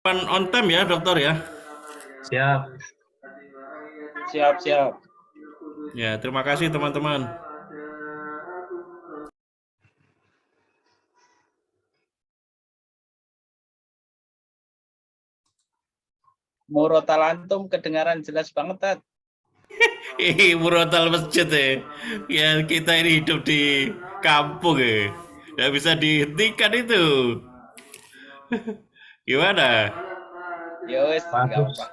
On time ya dokter ya. Siap. Ya, terima kasih teman-teman. Murotal antum kedengaran jelas banget, Tat. Murotal masjid ya. Ya kita ini hidup di kampung ya. Nggak bisa dihentikan itu. Gimana? Ya wes, enggak Bagus. apa.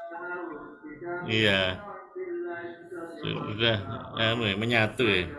Iya. Sudah menyatu ya.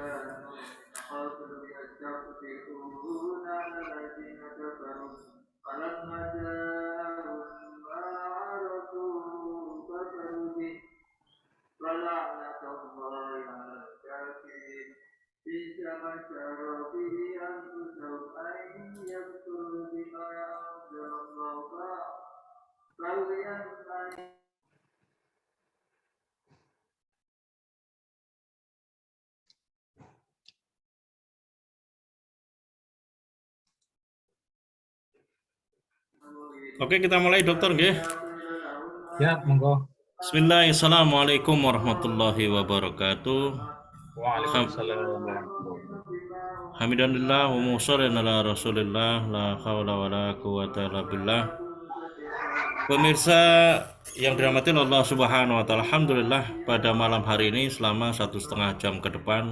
Oke, kita mulai dokter nggih. Ya, monggo. Bismillahirrahmanirrahim. Warahmatullahi wabarakatuh. Waalaikumsalam warahmatullahi wabarakatuh. Hamidalillah wa musholin ala Rasulillah la haula wala quwata illa billah. Pemirsa yang dirahmati Allah Subhanahu wa taala, alhamdulillah pada malam hari ini selama 1,5 jam ke depan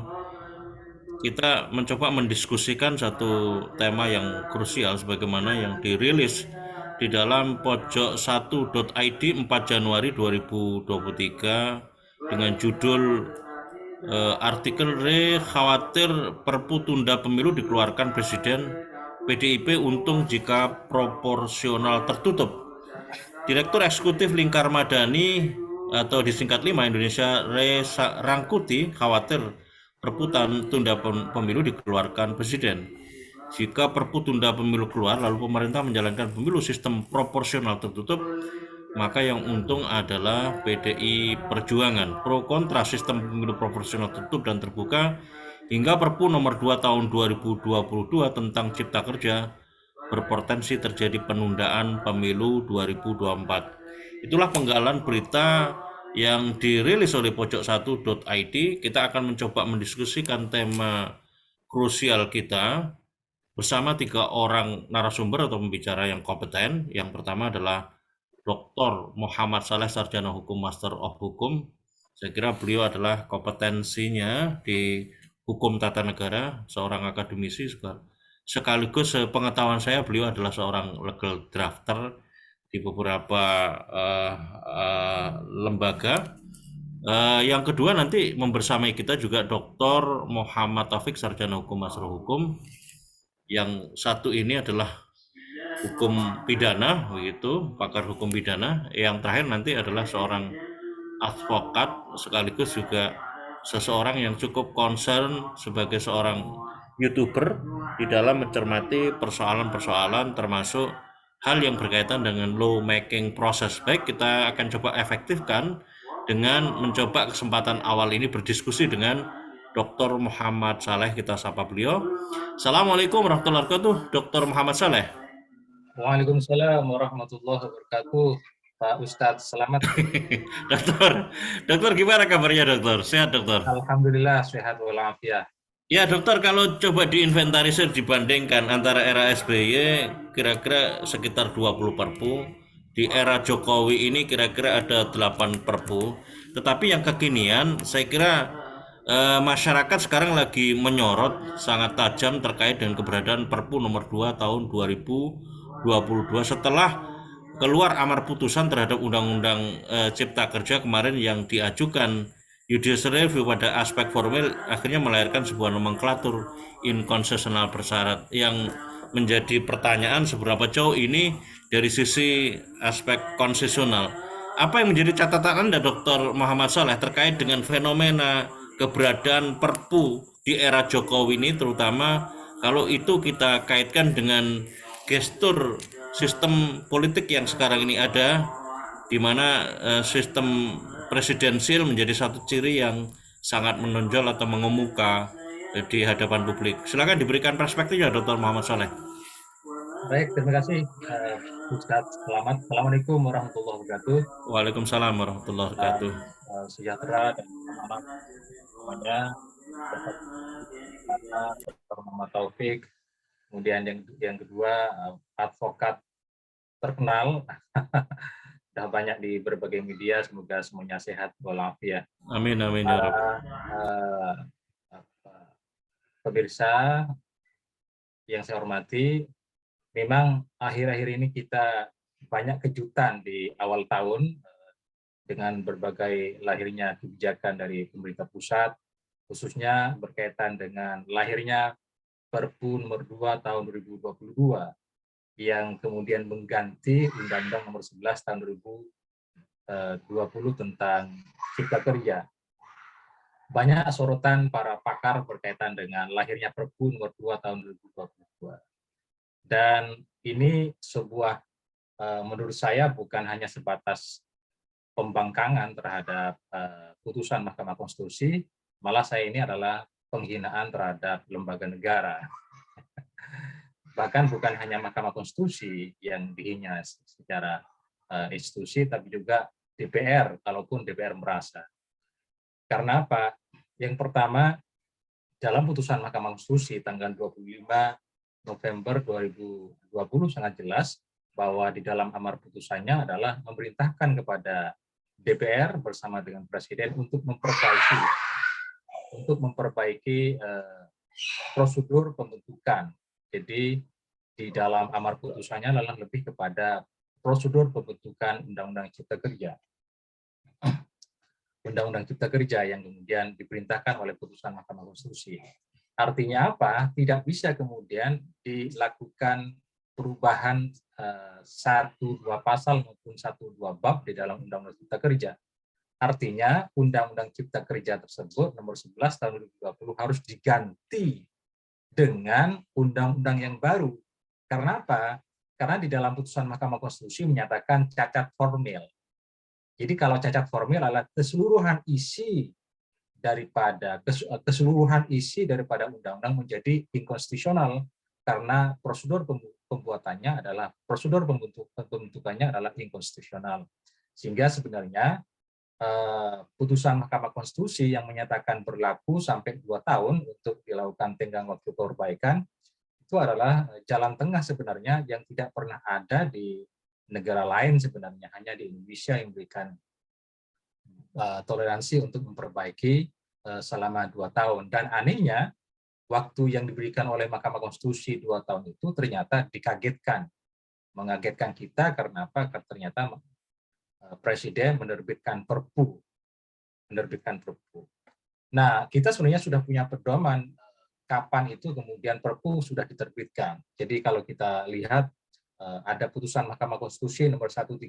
kita mencoba mendiskusikan satu tema yang krusial sebagaimana yang dirilis di dalam pojok1.id 4 Januari 2023 dengan judul artikel khawatir Perpu tunda pemilu dikeluarkan Presiden, PDIP untung jika proporsional tertutup. Direktur Eksekutif Lingkar Madani atau disingkat 5 Indonesia Rangkuti khawatir Perpu tunda pemilu dikeluarkan Presiden. Jika Perpu tunda pemilu keluar lalu pemerintah menjalankan pemilu sistem proporsional tertutup, maka yang untung adalah PDI Perjuangan. Pro kontra sistem pemilu proporsional tertutup dan terbuka hingga Perpu nomor 2 tahun 2022 tentang Cipta Kerja berpotensi terjadi penundaan pemilu 2024. Itulah penggalan berita yang dirilis oleh pojok1.id. Kita akan mencoba mendiskusikan tema krusial kita bersama 3 orang narasumber atau pembicara yang kompeten. Yang pertama adalah Dr. Muhammad Saleh, Sarjana Hukum, Master of Hukum. Saya kira beliau adalah kompetensinya di hukum tata negara, seorang akademisi sekaligus pengetahuan saya beliau adalah seorang legal drafter di beberapa lembaga. Yang kedua nanti membersamai kita juga Dr. Muhammad Taufik, Sarjana Hukum, Master Hukum. Yang satu ini adalah hukum pidana, begitu, pakar hukum pidana. Yang terakhir nanti adalah seorang advokat sekaligus juga seseorang yang cukup concern sebagai seorang YouTuber di dalam mencermati persoalan-persoalan termasuk hal yang berkaitan dengan law making proses. Baik, kita akan coba efektifkan dengan mencoba kesempatan awal ini berdiskusi dengan Dr. Muhammad Saleh. Kita sapa beliau. Assalamualaikum warahmatullahi wabarakatuh, Dr. Muhammad Saleh. Waalaikumsalam warahmatullahi wabarakatuh. Pak Ustadz, selamat. Dokter gimana kabarnya dokter? Sehat dokter? Alhamdulillah sehat walafiat. Ya dokter, kalau coba diinventarisir dibandingkan antara era SBY kira-kira sekitar 20 perpu, di era Jokowi ini kira-kira ada 8 perpu. Tetapi yang kekinian saya kira masyarakat sekarang lagi menyorot sangat tajam terkait dengan keberadaan Perpu nomor 2 tahun 2022 setelah keluar amar putusan terhadap Undang-Undang Cipta Kerja kemarin yang diajukan judicial review pada aspek formil, akhirnya melahirkan sebuah nomenklatur inkonstitusional bersyarat yang menjadi pertanyaan seberapa jauh ini dari sisi aspek konstitusional. Apa yang menjadi catatan Anda Dr. Muhammad Saleh terkait dengan fenomena keberadaan Perpu di era Jokowi ini, terutama kalau itu kita kaitkan dengan gestur sistem politik yang sekarang ini ada, di mana sistem presidensial menjadi satu ciri yang sangat menonjol atau mengemuka di hadapan publik. Silakan diberikan perspektifnya Dr. Muhammad Saleh. Baik, terima kasih Ustadz, selamat. Assalamualaikum warahmatullahi wabarakatuh. Waalaikumsalam warahmatullahi wabarakatuh. Sejahtera dan selamat malam semuanya. Bersama saya, Dr. Muhammad Taufik. Kemudian yang kedua, advokat terkenal. Sudah banyak di berbagai media. Semoga semuanya sehat walafiat. Amin amin ya Rabb. Pemirsa yang saya hormati, memang akhir-akhir ini kita banyak kejutan di awal tahun dengan berbagai lahirnya kebijakan dari pemerintah pusat, khususnya berkaitan dengan lahirnya Perpu nomor 2 tahun 2022 yang kemudian mengganti Undang-Undang nomor 11 tahun 2020 tentang Cipta Kerja. Banyak sorotan para pakar berkaitan dengan lahirnya Perpu nomor 2 tahun 2022. Dan ini sebuah, menurut saya bukan hanya sebatas pembangkangan terhadap putusan Mahkamah Konstitusi, malah saya ini adalah penghinaan terhadap lembaga negara. Bahkan bukan hanya Mahkamah Konstitusi yang dihina secara institusi, tapi juga DPR, kalaupun DPR merasa. Karena apa? Yang pertama, dalam putusan Mahkamah Konstitusi tanggal 25 November 2020 sangat jelas bahwa di dalam amar putusannya adalah memerintahkan kepada DPR bersama dengan Presiden untuk memperbaiki prosedur pembentukan. Jadi di dalam amar putusannya adalah lebih kepada prosedur pembentukan Undang-Undang Cipta Kerja. Undang-Undang Cipta Kerja yang kemudian diperintahkan oleh putusan Mahkamah Konstitusi. Artinya apa? Tidak bisa kemudian dilakukan perubahan 1-2 pasal maupun 1-2 bab di dalam Undang-Undang Cipta Kerja. Artinya Undang-Undang Cipta Kerja tersebut nomor 11 tahun 2020 harus diganti dengan undang-undang yang baru. Karena apa? Karena di dalam putusan Mahkamah Konstitusi menyatakan cacat formil. Jadi kalau cacat formil adalah keseluruhan isi daripada undang-undang menjadi inkonstitusional karena prosedur pembuatannya adalah pembentukannya adalah inkonstitusional. Sehingga sebenarnya putusan Mahkamah Konstitusi yang menyatakan berlaku sampai 2 tahun untuk dilakukan tenggang waktu perbaikan itu adalah jalan tengah sebenarnya yang tidak pernah ada di negara lain sebenarnya, hanya di Indonesia yang memberikan toleransi untuk memperbaiki selama 2 tahun. Dan anehnya, waktu yang diberikan oleh Mahkamah Konstitusi 2 tahun itu ternyata dikagetkan. Mengagetkan kita karena apa? Karena ternyata Presiden menerbitkan Perpu. Nah, kita sebenarnya sudah punya pedoman kapan itu kemudian Perpu sudah diterbitkan. Jadi kalau kita lihat ada putusan Mahkamah Konstitusi nomor 138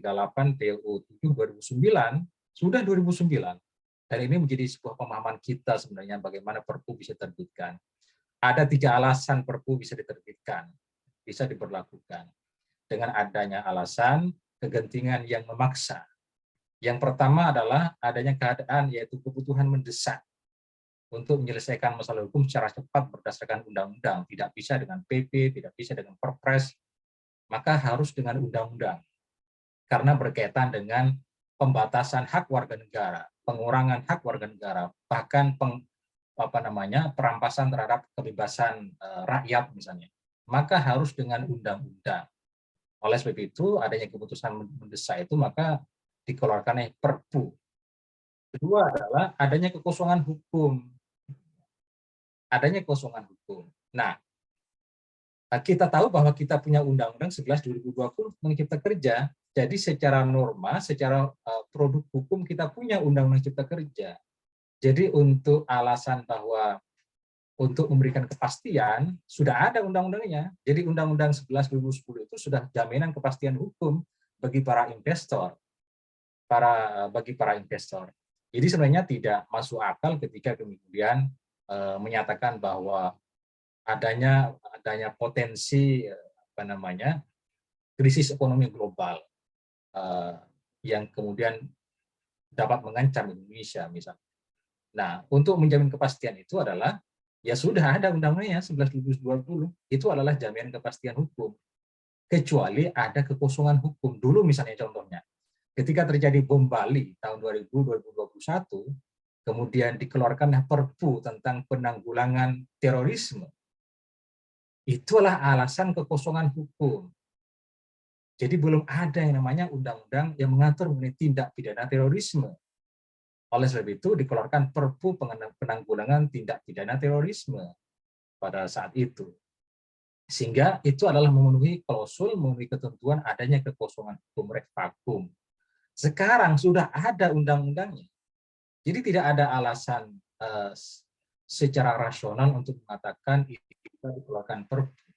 DO 7 2009, sudah 2009. Dan ini menjadi sebuah pemahaman kita sebenarnya bagaimana Perpu bisa diterbitkan. Ada 3 alasan Perpu bisa diterbitkan, bisa diberlakukan. Dengan adanya alasan kegentingan yang memaksa. Yang pertama adalah adanya keadaan yaitu kebutuhan mendesak untuk menyelesaikan masalah hukum secara cepat berdasarkan undang-undang. Tidak bisa dengan PP, tidak bisa dengan Perpres, maka harus dengan undang-undang. Karena berkaitan dengan pembatasan hak warga negara, pengurangan hak warga negara, bahkan perampasan terhadap kebebasan rakyat misalnya. Maka harus dengan undang-undang. Oleh sebab itu, adanya keputusan mendesak itu maka dikeluarkan Perpu. Kedua adalah adanya kekosongan hukum. Nah, kita tahu bahwa kita punya Undang-Undang 11 2020 tentang Cipta Kerja. Jadi secara norma, secara produk hukum kita punya Undang-Undang Cipta Kerja. Jadi untuk alasan bahwa untuk memberikan kepastian, sudah ada undang-undangnya. Jadi Undang-Undang 11 2010 itu sudah jaminan kepastian hukum bagi para investor. Bagi para investor. Jadi sebenarnya tidak masuk akal ketika kemudian menyatakan bahwa adanya potensi krisis ekonomi global yang kemudian dapat mengancam Indonesia misalnya. Nah, untuk menjamin kepastian itu adalah ya sudah ada undang-undangnya 11 2020, itu adalah jaminan kepastian hukum. kecuali ada kekosongan hukum. Dulu misalnya contohnya, ketika terjadi bom Bali tahun 2021, kemudian dikeluarkan Perpu tentang penanggulangan terorisme, itulah alasan kekosongan hukum. Jadi belum ada yang namanya undang-undang yang mengatur mengenai tindak pidana terorisme. Oleh sebab itu dikeluarkan Perpu penanggulangan tindak pidana terorisme pada saat itu. Sehingga itu adalah memenuhi klausul, memenuhi ketentuan adanya kekosongan hukum res vakum. Sekarang sudah ada undang-undangnya. Jadi tidak ada alasan secara rasional untuk mengatakan itu dikeluarkan Perpu.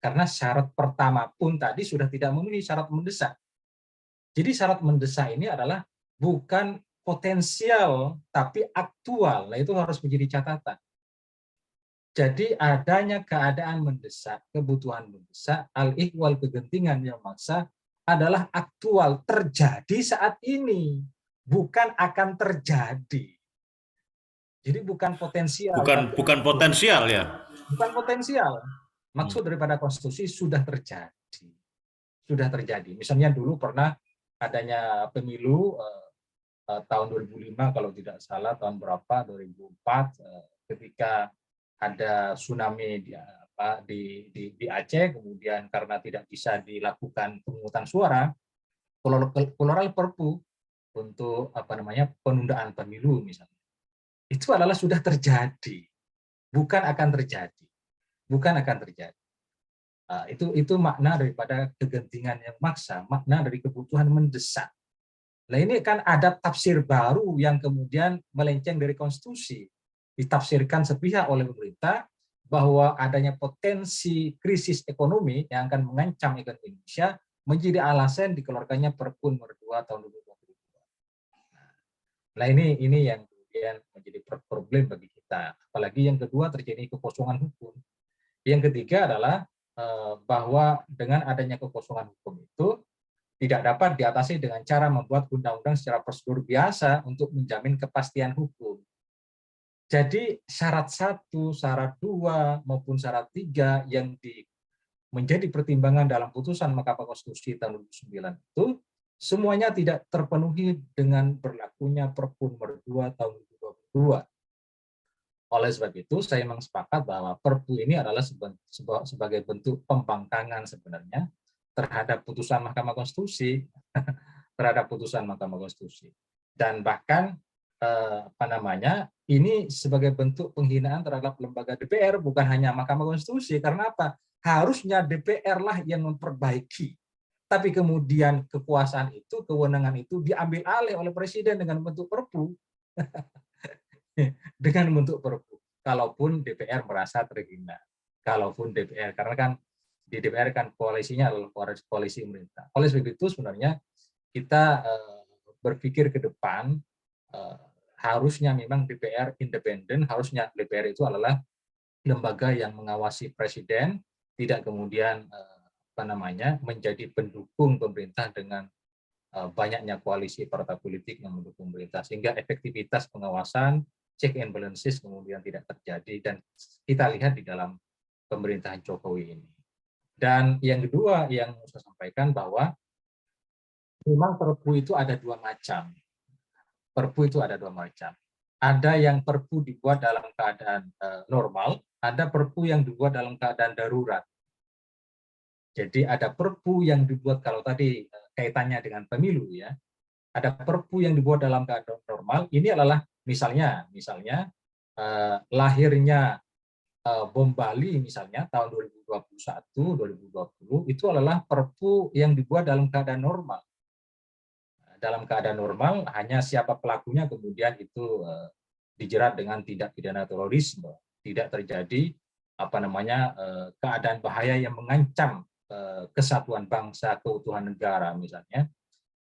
Karena syarat pertama pun tadi sudah tidak memenuhi syarat mendesak. Jadi syarat mendesak ini adalah bukan potensial, tapi aktual. Nah, itu harus menjadi catatan. Jadi adanya keadaan mendesak, kebutuhan mendesak, al-ihwal kegentingan yang maksa adalah aktual, terjadi saat ini, bukan akan terjadi. Jadi bukan potensial. Bukan potensial ya. Bukan potensial. Maksud daripada konstitusi sudah terjadi. Sudah terjadi. Misalnya dulu pernah adanya pemilu tahun 2005 kalau tidak salah, tahun berapa, 2004, ketika ada tsunami di Aceh, kemudian karena tidak bisa dilakukan pemungutan suara, keluar Perpu untuk penundaan pemilu misalnya. Itu adalah sudah terjadi, bukan akan terjadi, bukan akan terjadi. Itu makna daripada kegentingan yang maksa, makna dari kebutuhan mendesak. Nah ini kan ada tafsir baru yang kemudian melenceng dari konstitusi. Ditafsirkan sepihak oleh pemerintah bahwa adanya potensi krisis ekonomi yang akan mengancam ekonomi Indonesia menjadi alasan dikeluarkannya Perpu nomor 2 tahun 2022. Nah ini yang kemudian menjadi problem bagi kita. Apalagi yang kedua terjadi kekosongan hukum. Yang ketiga adalah bahwa dengan adanya kekosongan hukum itu tidak dapat diatasi dengan cara membuat undang-undang secara prosedur biasa untuk menjamin kepastian hukum. Jadi syarat 1, syarat 2, maupun syarat 3 yang menjadi pertimbangan dalam putusan Mahkamah Konstitusi tahun 2009 itu semuanya tidak terpenuhi dengan berlakunya Perpu nomor 2 tahun 2022. Oleh sebab itu, saya memang sepakat bahwa Perpu ini adalah sebagai bentuk pembangkangan sebenarnya terhadap putusan Mahkamah Konstitusi, terhadap putusan Mahkamah Konstitusi. Dan bahkan ini sebagai bentuk penghinaan terhadap lembaga DPR, bukan hanya Mahkamah Konstitusi. Karena apa? Harusnya DPR lah yang memperbaiki. Tapi kemudian kekuasaan itu, kewenangan itu diambil alih oleh Presiden dengan bentuk Perpu. Dengan bentuk Perpu. Kalaupun DPR merasa terhina. Kalaupun DPR, karena kan di DPR kan koalisinya adalah koalisi pemerintah. Oleh sebab itu sebenarnya kita berpikir ke depan harusnya memang DPR independen, harusnya DPR itu adalah lembaga yang mengawasi Presiden, tidak kemudian menjadi pendukung pemerintah dengan banyaknya koalisi partai politik yang mendukung pemerintah, sehingga efektivitas pengawasan, check and balances kemudian tidak terjadi, dan kita lihat di dalam pemerintahan Jokowi ini. Dan yang kedua yang saya sampaikan bahwa memang Perpu itu ada dua macam. Perpu itu ada dua macam. Ada yang Perpu dibuat dalam keadaan normal, ada Perpu yang dibuat dalam keadaan darurat. Jadi ada Perpu yang dibuat kalau tadi kaitannya dengan pemilu ya. Ada Perpu yang dibuat dalam keadaan normal. Ini adalah misalnya lahirnya bom Bali misalnya tahun 2021, 2020 itu adalah Perpu yang dibuat dalam keadaan normal. Dalam keadaan normal hanya siapa pelakunya kemudian itu dijerat dengan tindak pidana terorisme, tidak terjadi keadaan bahaya yang mengancam kesatuan bangsa, keutuhan negara misalnya,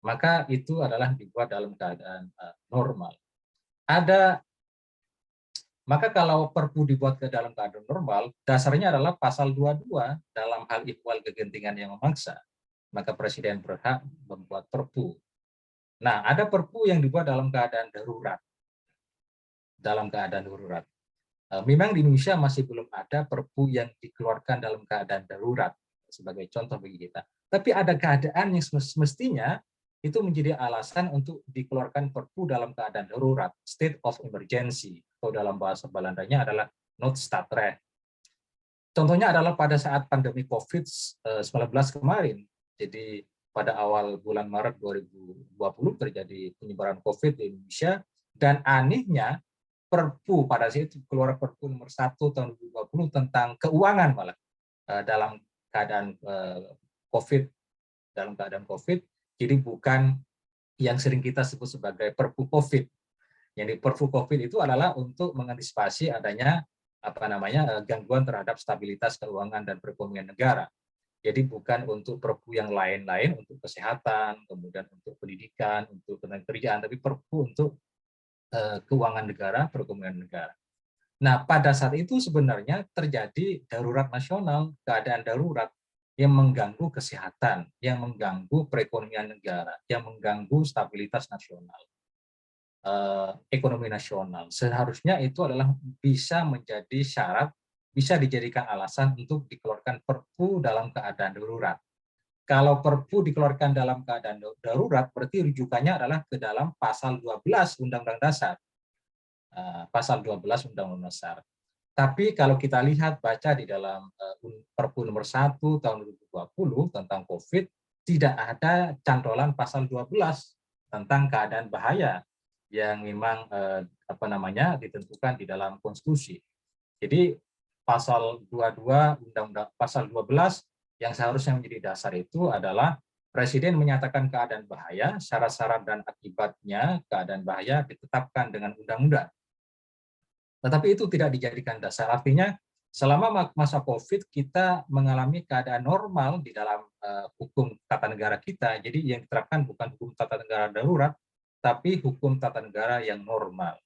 maka itu adalah dibuat dalam keadaan normal. Maka kalau Perpu dibuat ke dalam keadaan normal, dasarnya adalah pasal 22 dalam hal ihwal kegentingan yang memaksa. Maka Presiden berhak membuat Perpu. Nah, ada Perpu yang dibuat dalam keadaan darurat. Dalam keadaan darurat. Memang di Indonesia masih belum ada Perpu yang dikeluarkan dalam keadaan darurat. sebagai contoh bagi kita. Tapi ada keadaan yang semestinya itu menjadi alasan untuk dikeluarkan Perpu dalam keadaan darurat, state of emergency, atau dalam bahasa Belandanya adalah noodstaatrecht. Contohnya adalah pada saat pandemi COVID-19 kemarin. Jadi pada awal bulan Maret 2020 terjadi penyebaran COVID di Indonesia, dan anehnya Perpu pada saat itu keluar Perpu nomor 1 tahun 2020 tentang keuangan malah dalam keadaan COVID, jadi bukan yang sering kita sebut sebagai Perpu COVID. Yang di Perpu COVID itu adalah untuk mengantisipasi adanya gangguan terhadap stabilitas keuangan dan perekonomian negara. Jadi bukan untuk Perpu yang lain-lain, untuk kesehatan, kemudian untuk pendidikan, untuk ketenagakerjaan, tapi Perpu untuk keuangan negara, perekonomian negara. Nah, pada saat itu sebenarnya terjadi darurat nasional, keadaan darurat yang mengganggu kesehatan, yang mengganggu perekonomian negara, yang mengganggu stabilitas nasional. Ekonomi nasional. Seharusnya itu adalah bisa menjadi syarat, bisa dijadikan alasan untuk dikeluarkan Perpu dalam keadaan darurat. Kalau Perpu dikeluarkan dalam keadaan darurat, berarti rujukannya adalah ke dalam pasal 12 Undang-Undang Dasar. Pasal 12 Undang-Undang Dasar. Tapi kalau kita lihat, baca di dalam Perpu nomor 1 tahun 2020 tentang COVID, tidak ada cantolan pasal 12 tentang keadaan bahaya yang memang ditentukan di dalam konstitusi. Jadi pasal 22 Undang-Undang pasal 12 yang seharusnya menjadi dasar itu adalah Presiden menyatakan keadaan bahaya, syarat-syarat dan akibatnya keadaan bahaya ditetapkan dengan undang-undang. Tetapi itu tidak dijadikan dasar. Artinya selama masa COVID kita mengalami keadaan normal di dalam hukum tata negara kita. Jadi yang diterapkan bukan hukum tata negara darurat, tapi hukum tata negara yang normal.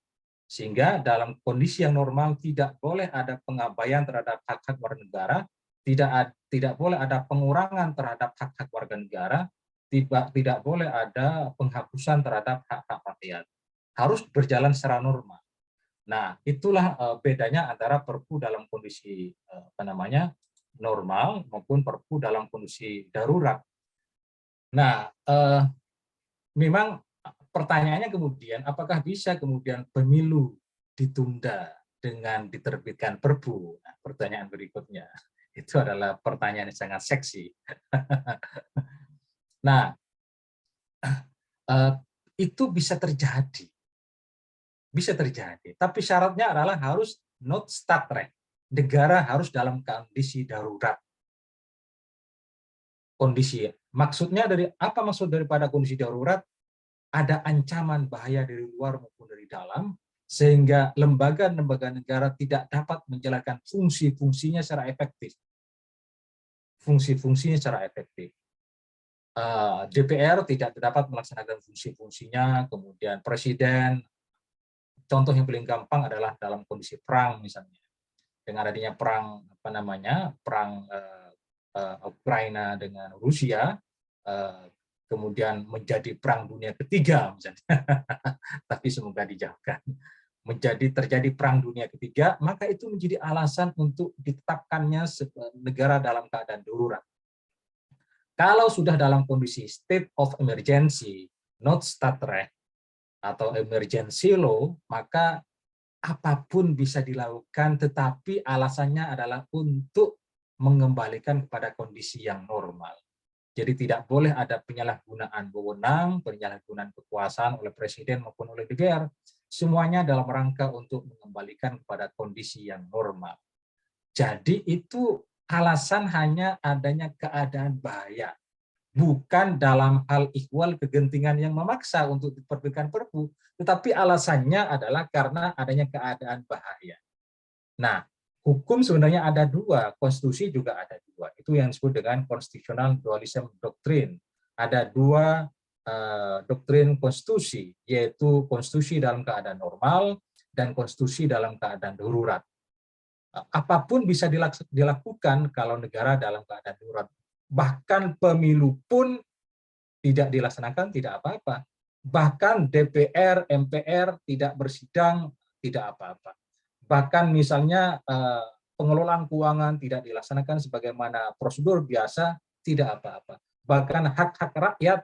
Sehingga dalam kondisi yang normal tidak boleh ada pengabaian terhadap hak-hak warga negara, tidak boleh ada pengurangan terhadap hak-hak warga negara, tidak boleh ada penghapusan terhadap hak-hak rakyat. Harus berjalan secara normal. Nah, itulah bedanya antara Perpu dalam kondisi normal maupun Perpu dalam kondisi darurat. Nah, memang pertanyaannya kemudian, apakah bisa kemudian pemilu ditunda dengan diterbitkan Perpu? Nah, pertanyaan berikutnya. Itu adalah pertanyaan yang sangat seksi. Nah, itu bisa terjadi. Bisa terjadi. Tapi syaratnya adalah harus noodstaatrecht. Negara harus dalam kondisi darurat. Kondisi. Maksudnya apa maksud daripada kondisi darurat? Ada ancaman bahaya dari luar maupun dari dalam, sehingga lembaga-lembaga negara tidak dapat menjalankan fungsi-fungsinya secara efektif. Fungsi-fungsinya secara efektif. DPR tidak dapat melaksanakan fungsi-fungsinya, kemudian Presiden, contoh yang paling gampang adalah dalam kondisi perang misalnya. Dengan adanya perang Ukraina dengan Rusia, kemudian menjadi perang dunia ketiga misalnya. Tapi semoga dijauhkan. Terjadi perang dunia ketiga, maka itu menjadi alasan untuk ditetapkannya negara dalam keadaan darurat. Kalau sudah dalam kondisi state of emergency, noodstaatrecht atau emergency law, maka apapun bisa dilakukan, tetapi alasannya adalah untuk mengembalikan kepada kondisi yang normal. Jadi tidak boleh ada penyalahgunaan wewenang, penyalahgunaan kekuasaan oleh Presiden maupun oleh DPR. Semuanya dalam rangka untuk mengembalikan kepada kondisi yang normal. Jadi itu alasan hanya adanya keadaan bahaya. Bukan dalam hal ihwal kegentingan yang memaksa untuk diterbitkan Perpu, tetapi alasannya adalah karena adanya keadaan bahaya. Nah, hukum sebenarnya ada dua, konstitusi juga ada dua. Itu yang disebut dengan constitutional dualism doctrine. Ada dua doktrin konstitusi, yaitu konstitusi dalam keadaan normal dan konstitusi dalam keadaan darurat. Apapun bisa dilakukan kalau negara dalam keadaan darurat. Bahkan pemilu pun tidak dilaksanakan, tidak apa-apa. Bahkan DPR, MPR tidak bersidang, tidak apa-apa. Bahkan misalnya pengelolaan keuangan tidak dilaksanakan sebagaimana prosedur biasa, tidak apa-apa. Bahkan hak-hak rakyat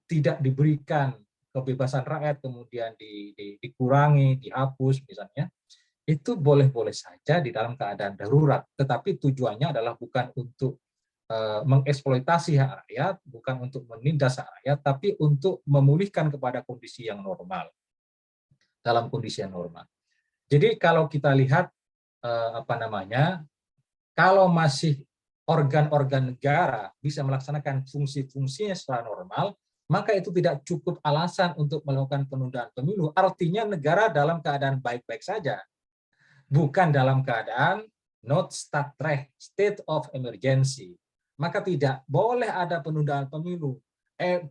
tidak diberikan, kebebasan rakyat kemudian dikurangi, dihapus misalnya, itu boleh-boleh saja di dalam keadaan darurat. Tetapi tujuannya adalah bukan untuk mengeksploitasi hak rakyat, bukan untuk menindas hak rakyat, tapi untuk memulihkan kepada kondisi yang normal, dalam kondisi yang normal. Jadi kalau kita lihat kalau masih organ-organ negara bisa melaksanakan fungsi-fungsinya secara normal, maka itu tidak cukup alasan untuk melakukan penundaan pemilu. Artinya negara dalam keadaan baik-baik saja, bukan dalam keadaan state of emergency. Maka tidak boleh ada penundaan pemilu.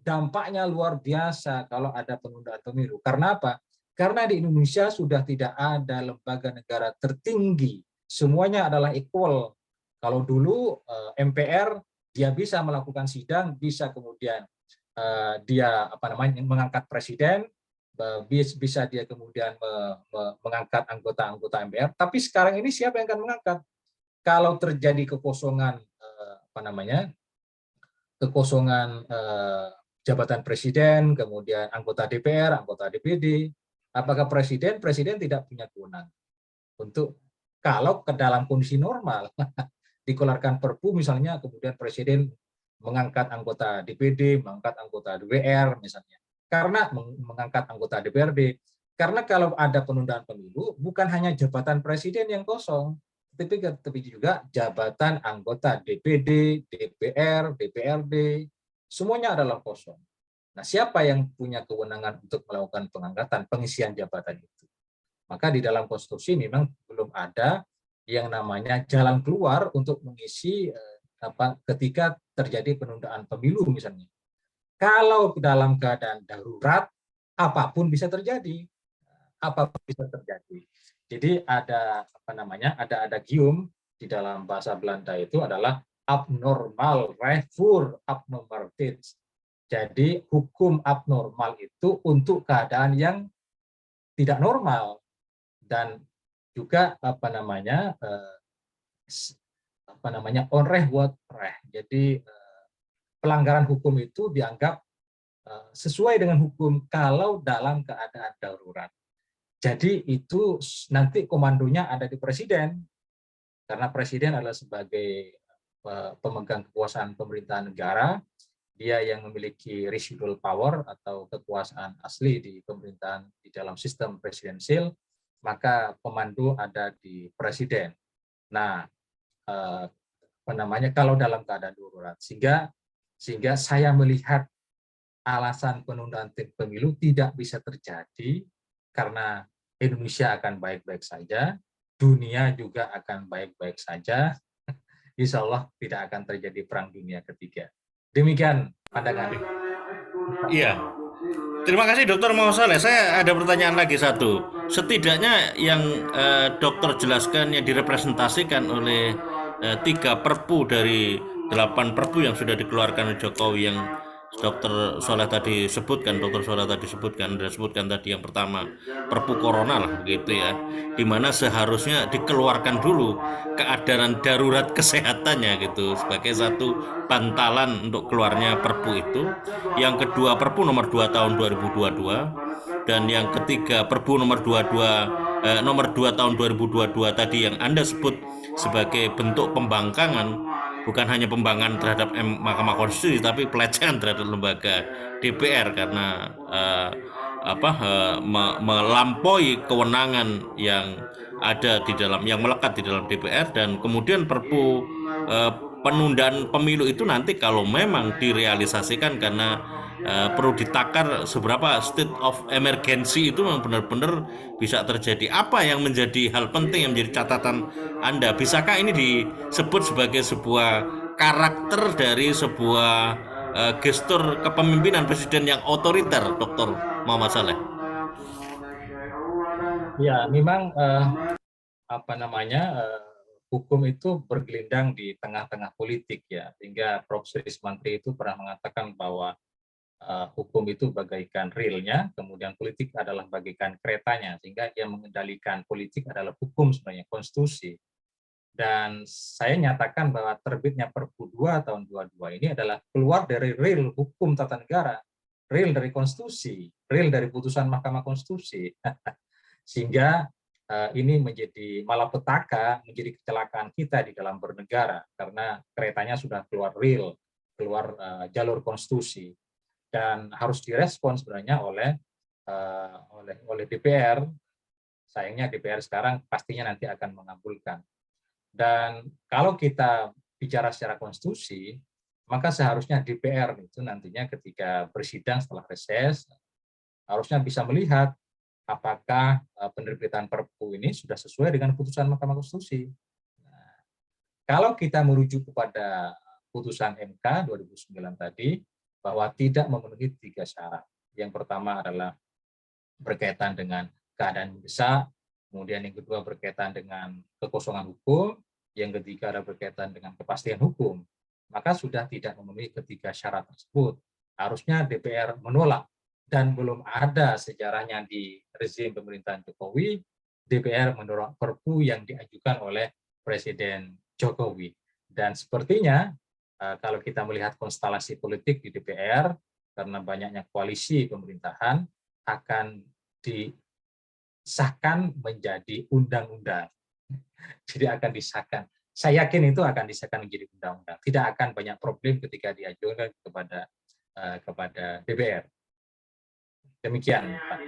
Dampaknya luar biasa kalau ada penundaan pemilu. Karena apa? Karena di Indonesia sudah tidak ada lembaga negara tertinggi. Semuanya adalah equal. Kalau dulu MPR dia bisa melakukan sidang, bisa kemudian dia mengangkat presiden, bisa dia kemudian mengangkat anggota-anggota MPR. Tapi sekarang ini siapa yang akan mengangkat? Kalau terjadi kekosongan kekosongan jabatan presiden, kemudian anggota DPR, anggota DPD, apakah presiden tidak punya kewenangan untuk, kalau ke dalam kondisi normal dikeluarkan Perpu misalnya, kemudian presiden mengangkat anggota DPD, mengangkat anggota DPR misalnya, karena mengangkat anggota DPRD. Karena kalau ada penundaan pemilu, bukan hanya jabatan presiden yang kosong, tapi juga jabatan anggota DPD, DPR, DPRD, semuanya adalah kosong. Nah, siapa yang punya kewenangan untuk melakukan pengangkatan, pengisian jabatan itu? Maka di dalam konstitusi memang belum ada yang namanya jalan keluar untuk mengisi ketika terjadi penundaan pemilu misalnya. Kalau dalam keadaan darurat, apapun bisa terjadi. Apapun bisa terjadi. Jadi ada ada gium di dalam bahasa Belanda itu adalah abnormal recht abnormaliteit. Jadi hukum abnormal itu untuk keadaan yang tidak normal, dan juga onrecht wordt recht. Jadi pelanggaran hukum itu dianggap sesuai dengan hukum kalau dalam keadaan darurat. Jadi itu nanti komandonya ada di presiden, karena presiden adalah sebagai pemegang kekuasaan pemerintahan negara, dia yang memiliki residual power atau kekuasaan asli di pemerintahan di dalam sistem presidensil, maka komando ada di presiden. Nah, kalau dalam keadaan darurat, sehingga saya melihat alasan penundaan pemilu tidak bisa terjadi karena Indonesia akan baik-baik saja, dunia juga akan baik-baik saja, insya Allah tidak akan terjadi perang dunia ketiga. Demikian pandangan. Iya. Terima kasih Dokter Mausaleh. Saya ada pertanyaan lagi satu. Setidaknya yang Dokter jelaskan yang direpresentasikan oleh 3 perpu dari 8 perpu yang sudah dikeluarkan oleh Jokowi yang Dokter Soleh tadi sebutkan, tadi yang pertama Perpu Corona lah begitu ya, dimana seharusnya dikeluarkan dulu keadaan darurat kesehatannya gitu sebagai satu bantalan untuk keluarnya Perpu itu. Yang kedua Perpu nomor 2 tahun 2022, dan yang ketiga Perpu nomor 2 tahun 2022 tadi yang Anda sebut sebagai bentuk pembangkangan, bukan hanya pembangkangan terhadap Mahkamah Konstitusi tapi pelecehan terhadap lembaga DPR karena melampaui kewenangan yang ada di dalam, yang melekat di dalam DPR. Dan kemudian Perpu penundaan pemilu itu nanti kalau memang direalisasikan, karena perlu ditakar seberapa state of emergency itu memang benar-benar bisa terjadi. Apa yang menjadi hal penting yang menjadi catatan Anda? Bisakah ini disebut sebagai sebuah karakter dari sebuah gestur kepemimpinan presiden yang otoriter, Dr. Muhammad Saleh? Ya, memang hukum itu bergelindang di tengah-tengah politik ya, sehingga Prof. Surismantri itu pernah mengatakan bahwa hukum itu bagaikan relnya, kemudian politik adalah bagaikan keretanya, sehingga yang mengendalikan politik adalah hukum sebenarnya, konstitusi. Dan saya nyatakan bahwa terbitnya Perpu 2 tahun 22 ini adalah keluar dari real hukum tata negara, real dari konstitusi, real dari putusan Mahkamah Konstitusi. Sehingga ini menjadi malapetaka, menjadi kecelakaan kita di dalam bernegara karena keretanya sudah keluar real, keluar jalur konstitusi, dan harus direspon sebenarnya oleh DPR. Sayangnya DPR sekarang pastinya nanti akan mengabulkan. Dan kalau kita bicara secara konstitusi, maka seharusnya DPR itu nantinya ketika bersidang setelah reses harusnya bisa melihat apakah penerbitan Perpu ini sudah sesuai dengan putusan Mahkamah Konstitusi. Nah, kalau kita merujuk kepada putusan MK 2009 tadi, bahwa tidak memenuhi 3 syarat. Yang pertama adalah berkaitan dengan keadaan mendesak, kemudian yang kedua berkaitan dengan kekosongan hukum, yang ketiga adalah berkaitan dengan kepastian hukum, maka sudah tidak memenuhi ketiga syarat tersebut. Harusnya DPR menolak. Dan belum ada sejarahnya di rezim pemerintahan Jokowi, DPR menolak Perpu yang diajukan oleh Presiden Jokowi. Dan sepertinya kalau kita melihat konstelasi politik di DPR, karena banyaknya koalisi pemerintahan, akan disahkan menjadi undang-undang. Jadi akan disahkan. Saya yakin itu akan disahkan menjadi undang-undang. Tidak akan banyak problem ketika diajukan kepada DPR. Demikian, Pak.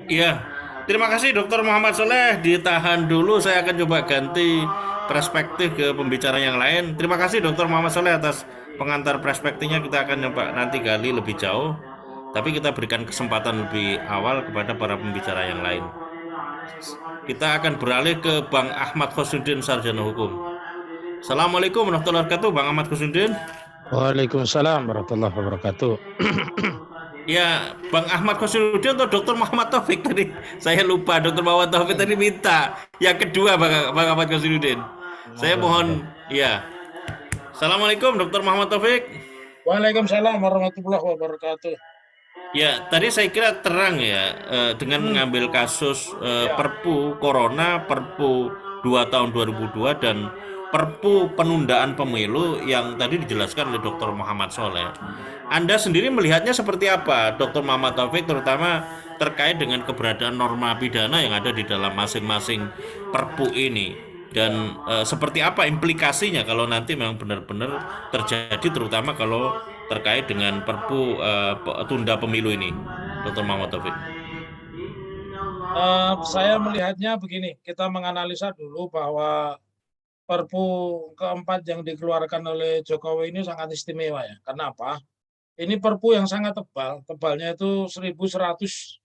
Iya, terima kasih Dr. Muhammad Soleh. Ditahan dulu, saya akan coba ganti perspektif ke pembicara yang lain. Terima kasih Dr. Muhammad Soleh atas pengantar perspektifnya. Kita akan coba nanti gali lebih jauh. Tapi kita berikan kesempatan lebih awal kepada para pembicara yang lain. Kita akan beralih ke Bang Ahmad Khosnuddin, Sarjana Hukum. Assalamualaikum warahmatullahi wabarakatuh, Bang Ahmad Khosnuddin. Waalaikumsalam warahmatullahi wabarakatuh. Ya, Bang Ahmad Khosnuddin atau Dr. Muhammad Taufik tadi? Saya lupa, Dr. Muhammad Taufik tadi minta. Yang kedua, Bang Ahmad Khosnuddin. Saya mohon, ya. Assalamualaikum, Dr. Muhammad Taufik. Waalaikumsalam warahmatullahi wabarakatuh. Ya, tadi saya kira terang ya, dengan mengambil kasus Perpu Corona, Perpu 2 tahun 2002, dan Perpu penundaan pemilu yang tadi dijelaskan oleh Dr. Muhammad Soleh. Anda sendiri melihatnya seperti apa, Dr. Muhammad Taufik, terutama terkait dengan keberadaan norma pidana yang ada di dalam masing-masing Perpu ini, dan seperti apa implikasinya kalau nanti memang benar-benar terjadi, terutama kalau terkait dengan Perpu tunda pemilu ini, Dr. Muhammad Taufik. Saya melihatnya begini, kita menganalisa dulu bahwa Perpu keempat yang dikeluarkan oleh Jokowi ini sangat istimewa ya. Kenapa? Ini Perpu yang sangat tebal, tebalnya itu 1117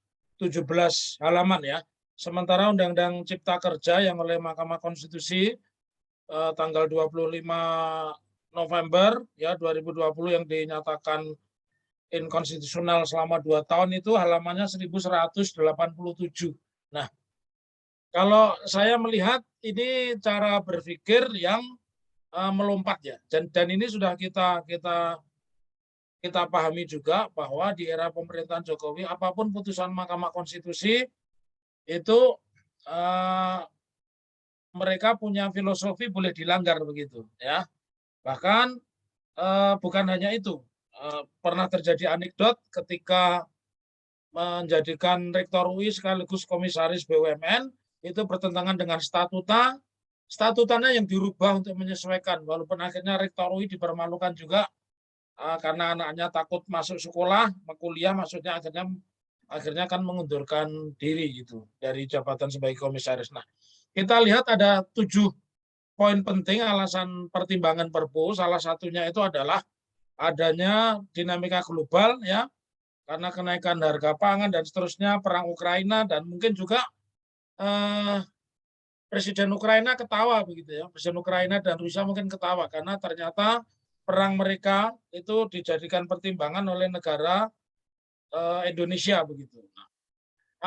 halaman ya. Sementara Undang-Undang Cipta Kerja yang oleh Mahkamah Konstitusi tanggal 25 November ya 2020 yang dinyatakan inkonstitusional selama 2 tahun itu halamannya 1187. Nah, kalau saya melihat ini cara berpikir yang melompat ya, dan ini sudah kita pahami juga bahwa di era pemerintahan Jokowi apapun putusan Mahkamah Konstitusi itu mereka punya filosofi boleh dilanggar begitu ya. Bahkan bukan hanya itu, pernah terjadi anekdot ketika menjadikan Rektor UI sekaligus Komisaris BUMN itu bertentangan dengan statutanya yang dirubah untuk menyesuaikan, walaupun akhirnya Rektor UI dipermalukan juga karena anaknya takut masuk sekolah, kuliah, maksudnya akhirnya kan mengundurkan diri gitu dari jabatan sebagai komisaris. Nah, kita lihat ada 7 poin penting alasan pertimbangan Perpu. Salah satunya itu adalah adanya dinamika global ya, karena kenaikan harga pangan dan seterusnya, perang Ukraina, dan mungkin juga Presiden Ukraina ketawa begitu ya. Presiden Ukraina dan Rusia mungkin ketawa karena ternyata perang mereka itu dijadikan pertimbangan oleh negara Indonesia begitu. Nah,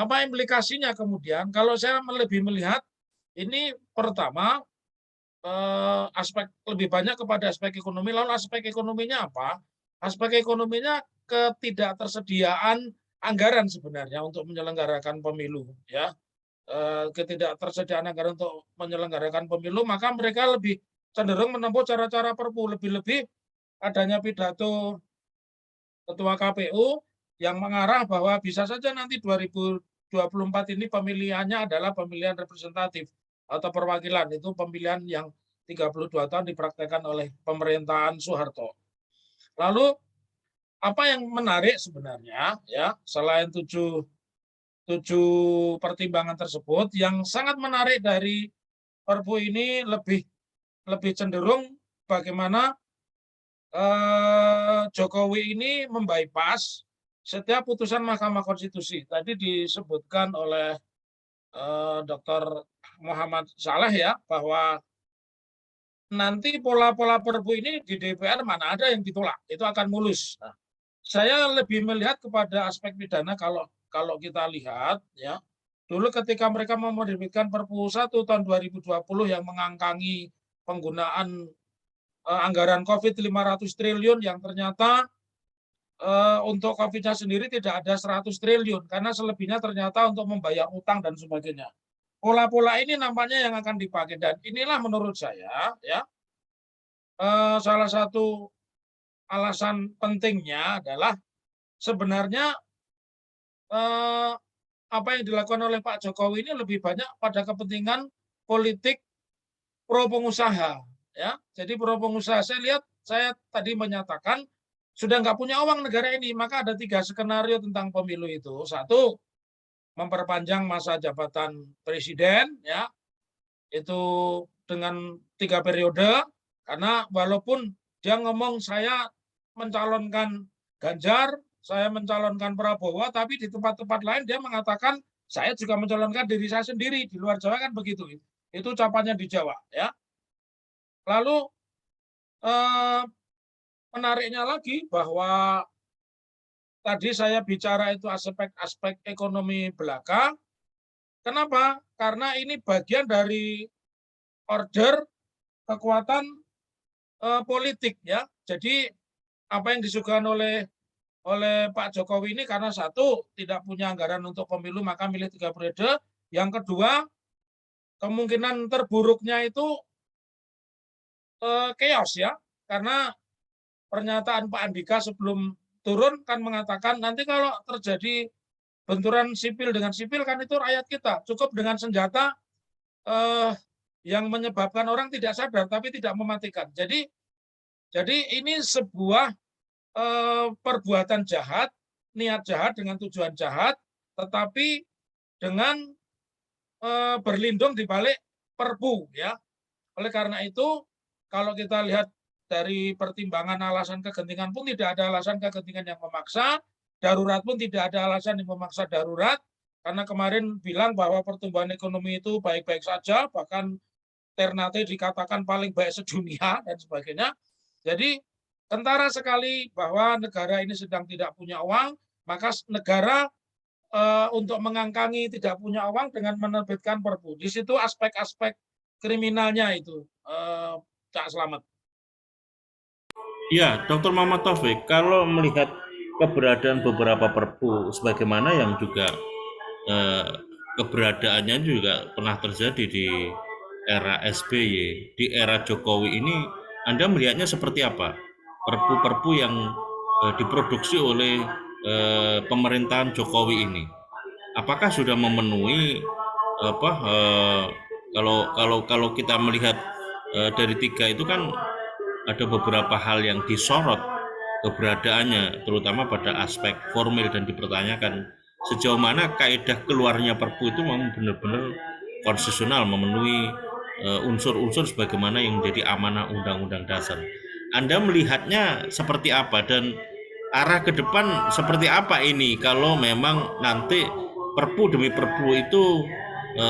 apa implikasinya kemudian? Kalau saya lebih melihat ini pertama aspek lebih banyak kepada aspek ekonomi. Lalu aspek ekonominya apa? Aspek ekonominya ketidaktersediaan anggaran sebenarnya untuk menyelenggarakan pemilu ya. ketidaktersediaan anggaran untuk menyelenggarakan pemilu, maka mereka lebih cenderung menempuh cara-cara perpu. Lebih-lebih adanya pidato Ketua KPU yang mengarah bahwa bisa saja nanti 2024 ini pemilihannya adalah pemilihan representatif atau perwakilan. Itu pemilihan yang 32 tahun dipraktekkan oleh pemerintahan Soeharto. Lalu apa yang menarik sebenarnya, ya, selain tujuh pertimbangan tersebut, yang sangat menarik dari Perpu ini lebih cenderung bagaimana Jokowi ini membypass setiap putusan Mahkamah Konstitusi. Tadi disebutkan oleh Dr. Muhammad Saleh ya, bahwa nanti pola-pola Perpu ini di DPR mana ada yang ditolak, itu akan mulus. Nah, saya lebih melihat kepada aspek pidana. Kalau kita lihat ya, dulu ketika mereka menerbitkan Perpu 1 tahun 2020 yang mengangkangi penggunaan anggaran COVID 500 triliun yang ternyata untuk COVID-nya sendiri tidak ada 100 triliun karena selebihnya ternyata untuk membayar utang dan sebagainya. Pola-pola ini nampaknya yang akan dipakai, dan inilah menurut saya ya salah satu alasan pentingnya adalah sebenarnya apa yang dilakukan oleh Pak Jokowi ini lebih banyak pada kepentingan politik pro pengusaha ya. Jadi pro pengusaha, saya tadi menyatakan sudah nggak punya uang negara ini, maka ada 3 skenario tentang pemilu itu. Satu, memperpanjang masa jabatan presiden ya, itu dengan 3 periode, karena walaupun dia ngomong saya mencalonkan Ganjar, saya mencalonkan Prabowo, tapi di tempat-tempat lain dia mengatakan saya juga mencalonkan diri saya sendiri. Di luar Jawa kan begitu. Itu ucapannya di Jawa ya. Lalu menariknya lagi bahwa tadi saya bicara itu aspek ekonomi belaka. Kenapa? Karena ini bagian dari order kekuatan politik ya. Jadi apa yang disuguhkan oleh Pak Jokowi ini, karena satu, tidak punya anggaran untuk pemilu maka milih 3 periode. Yang kedua, kemungkinan terburuknya itu chaos ya, karena pernyataan Pak Andika sebelum turun kan mengatakan nanti kalau terjadi benturan sipil dengan sipil kan itu rakyat kita, cukup dengan senjata yang menyebabkan orang tidak sadar tapi tidak mematikan. Jadi ini sebuah perbuatan jahat, niat jahat dengan tujuan jahat, tetapi dengan berlindung di balik Perpu ya. Oleh karena itu, kalau kita lihat dari pertimbangan alasan kegentingan pun tidak ada alasan kegentingan yang memaksa, darurat pun tidak ada alasan yang memaksa darurat, karena kemarin bilang bahwa pertumbuhan ekonomi itu baik-baik saja, bahkan Ternate dikatakan paling baik sedunia dan sebagainya. Jadi kentara sekali bahwa negara ini sedang tidak punya uang, maka negara untuk mengangkangi tidak punya uang dengan menerbitkan Perpu. Di situ aspek-aspek kriminalnya itu, Cak Slamet. Ya, Dr. Muhammad Taufik, kalau melihat keberadaan beberapa Perpu, sebagaimana yang juga keberadaannya juga pernah terjadi di era SBY, di era Jokowi ini, Anda melihatnya seperti apa? Perpu-perpu yang diproduksi oleh pemerintahan Jokowi ini, apakah sudah memenuhi apa? Kalau kita melihat dari 3 itu kan ada beberapa hal yang disorot keberadaannya, terutama pada aspek formil, dan dipertanyakan sejauh mana kaidah keluarnya Perpu itu memang benar-benar konstitusional, memenuhi unsur-unsur sebagaimana yang menjadi amanah Undang-Undang Dasar. Anda melihatnya seperti apa, dan arah ke depan seperti apa ini kalau memang nanti Perpu demi Perpu itu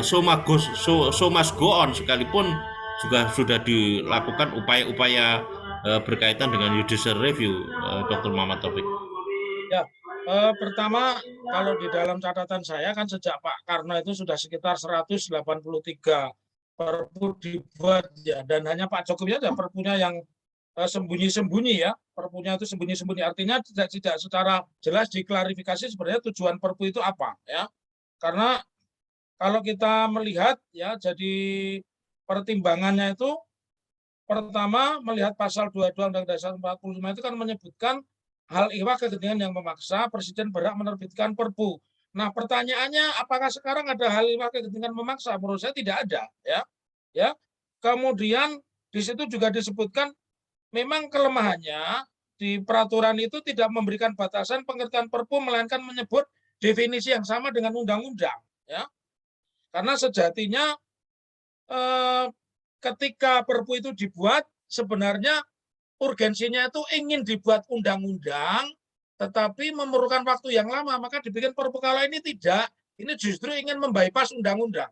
so must go on, sekalipun juga sudah dilakukan upaya-upaya berkaitan dengan judicial review, Dr. Muhammad Taufik? Ya, pertama kalau di dalam catatan saya kan sejak Pak Karno itu sudah sekitar 183 Perpu dibuat ya, dan hanya Pak Jokowi aja Perpunya yang sembunyi-sembunyi ya, Perpunya itu sembunyi-sembunyi, artinya tidak secara jelas diklarifikasi sebenarnya tujuan Perpu itu apa ya, karena kalau kita melihat ya, jadi pertimbangannya itu pertama melihat pasal 22 Undang-Undang Dasar 45 itu kan menyebutkan hal ihwa kegentingan yang memaksa Presiden berhak menerbitkan Perpu. Nah, pertanyaannya apakah sekarang ada hal ihwa kegentingan memaksa? Menurut saya tidak ada, ya. Ya. Kemudian di situ juga disebutkan memang kelemahannya di peraturan itu tidak memberikan batasan pengertian Perpu melainkan menyebut definisi yang sama dengan undang-undang, ya. Karena sejatinya ketika Perpu itu dibuat, sebenarnya urgensinya itu ingin dibuat undang-undang, tetapi memerlukan waktu yang lama, maka dibikin Perpu. Kalau ini tidak, ini justru ingin membypass undang-undang.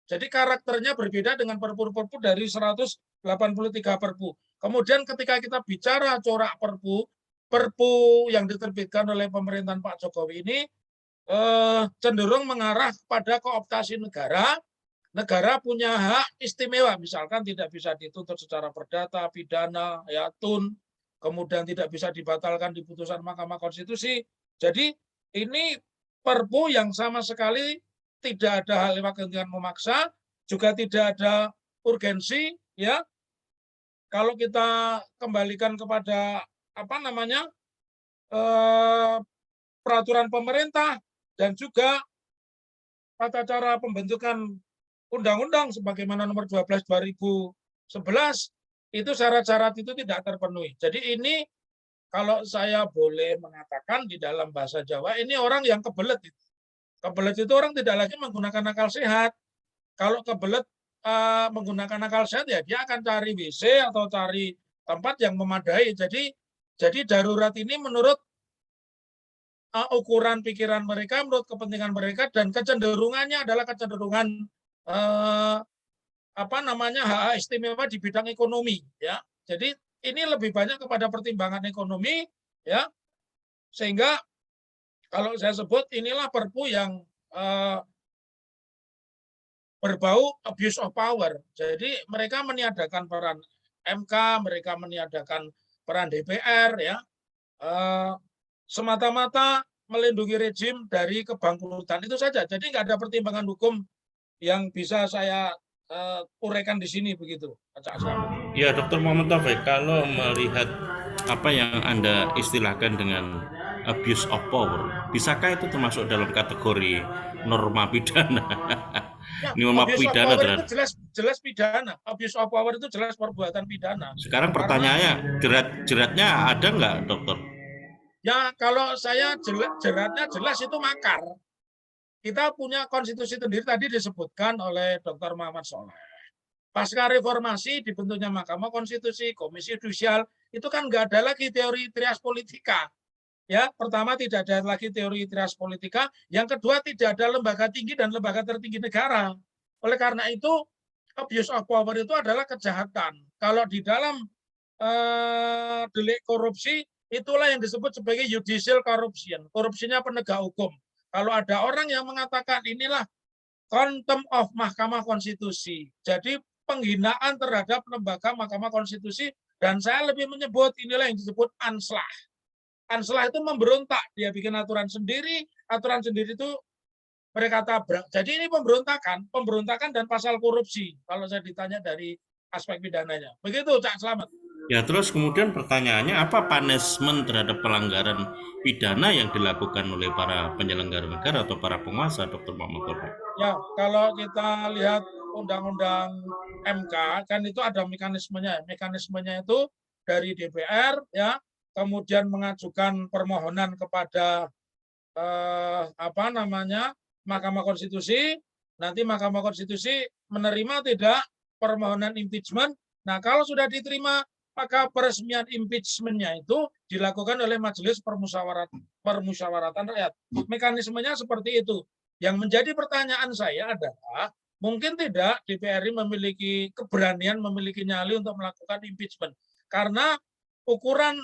Jadi karakternya berbeda dengan Perpu-Perpu dari 183 Perpu. Kemudian ketika kita bicara corak Perpu yang diterbitkan oleh pemerintahan Pak Jokowi ini cenderung mengarah pada kooptasi negara. Negara punya hak istimewa, misalkan tidak bisa dituntut secara perdata, pidana, ya tun, kemudian tidak bisa dibatalkan di putusan Mahkamah Konstitusi. Jadi ini Perpu yang sama sekali tidak ada hal ihwa kegentingan memaksa, juga tidak ada urgensi, ya. Kalau kita kembalikan kepada apa namanya peraturan pemerintah dan juga tata cara pembentukan undang-undang sebagaimana nomor 12 2011 itu syarat-syarat itu tidak terpenuhi. Jadi ini kalau saya boleh mengatakan di dalam bahasa Jawa ini orang yang kebelet. Kebelet itu orang tidak lagi menggunakan akal sehat. Kalau kebelet menggunakan akal sehat ya dia akan cari WC atau cari tempat yang memadai. Jadi darurat ini menurut ukuran pikiran mereka, menurut kepentingan mereka, dan kecenderungannya adalah kecenderungan hak istimewa di bidang ekonomi, ya. Jadi ini lebih banyak kepada pertimbangan ekonomi, ya, sehingga kalau saya sebut inilah Perpu yang berbau abuse of power. Jadi mereka meniadakan peran MK, mereka meniadakan peran DPR, ya, semata-mata melindungi rejim dari kebangkrutan itu saja. Jadi nggak ada pertimbangan hukum yang bisa saya uraikan di sini begitu. Ya, Dr. Muhammad Taufik, kalau melihat apa yang Anda istilahkan dengan abuse of power, bisakah itu termasuk dalam kategori norma pidana? Ya, norma abuse of pidana power terhadap. itu jelas pidana. Abuse of power itu jelas perbuatan pidana. Sekarang pertanyaannya, jeratnya ada nggak, dokter? Ya, kalau saya jeratnya jelas itu makar. Kita punya konstitusi sendiri tadi disebutkan oleh Dr. Muhammad Sholeh. Pasca reformasi dibentuknya Mahkamah Konstitusi, Komisi Yudisial, itu kan nggak ada lagi teori trias politika. Ya, pertama tidak ada lagi teori trias politika, yang kedua tidak ada lembaga tinggi dan lembaga tertinggi negara. Oleh karena itu, abuse of power itu adalah kejahatan. Kalau di dalam delik korupsi, itulah yang disebut sebagai judicial corruption. Korupsinya penegak hukum. Kalau ada orang yang mengatakan inilah contempt of Mahkamah Konstitusi, jadi penghinaan terhadap lembaga Mahkamah Konstitusi, dan saya lebih menyebut inilah yang disebut anslah. Anslah itu memberontak, dia bikin aturan sendiri itu mereka tabrak. Jadi ini pemberontakan dan pasal korupsi, kalau saya ditanya dari aspek pidananya. Begitu, Cak Slamet. Ya, terus kemudian pertanyaannya, apa punishment terhadap pelanggaran pidana yang dilakukan oleh para penyelenggara negara atau para penguasa, Dr. Muhammad Taufik? Ya, kalau kita lihat Undang-Undang MK, kan itu ada mekanismenya. Mekanismenya itu dari DPR, ya, kemudian mengajukan permohonan kepada Mahkamah Konstitusi. Nanti Mahkamah Konstitusi menerima tidak permohonan impeachment. Nah, kalau sudah diterima, maka peresmian impeachment-nya itu dilakukan oleh Majelis Permusyawaratan Rakyat. Mekanismenya seperti itu. Yang menjadi pertanyaan saya adalah, mungkin tidak DPR memiliki keberanian, memiliki nyali untuk melakukan impeachment. Karena ukuran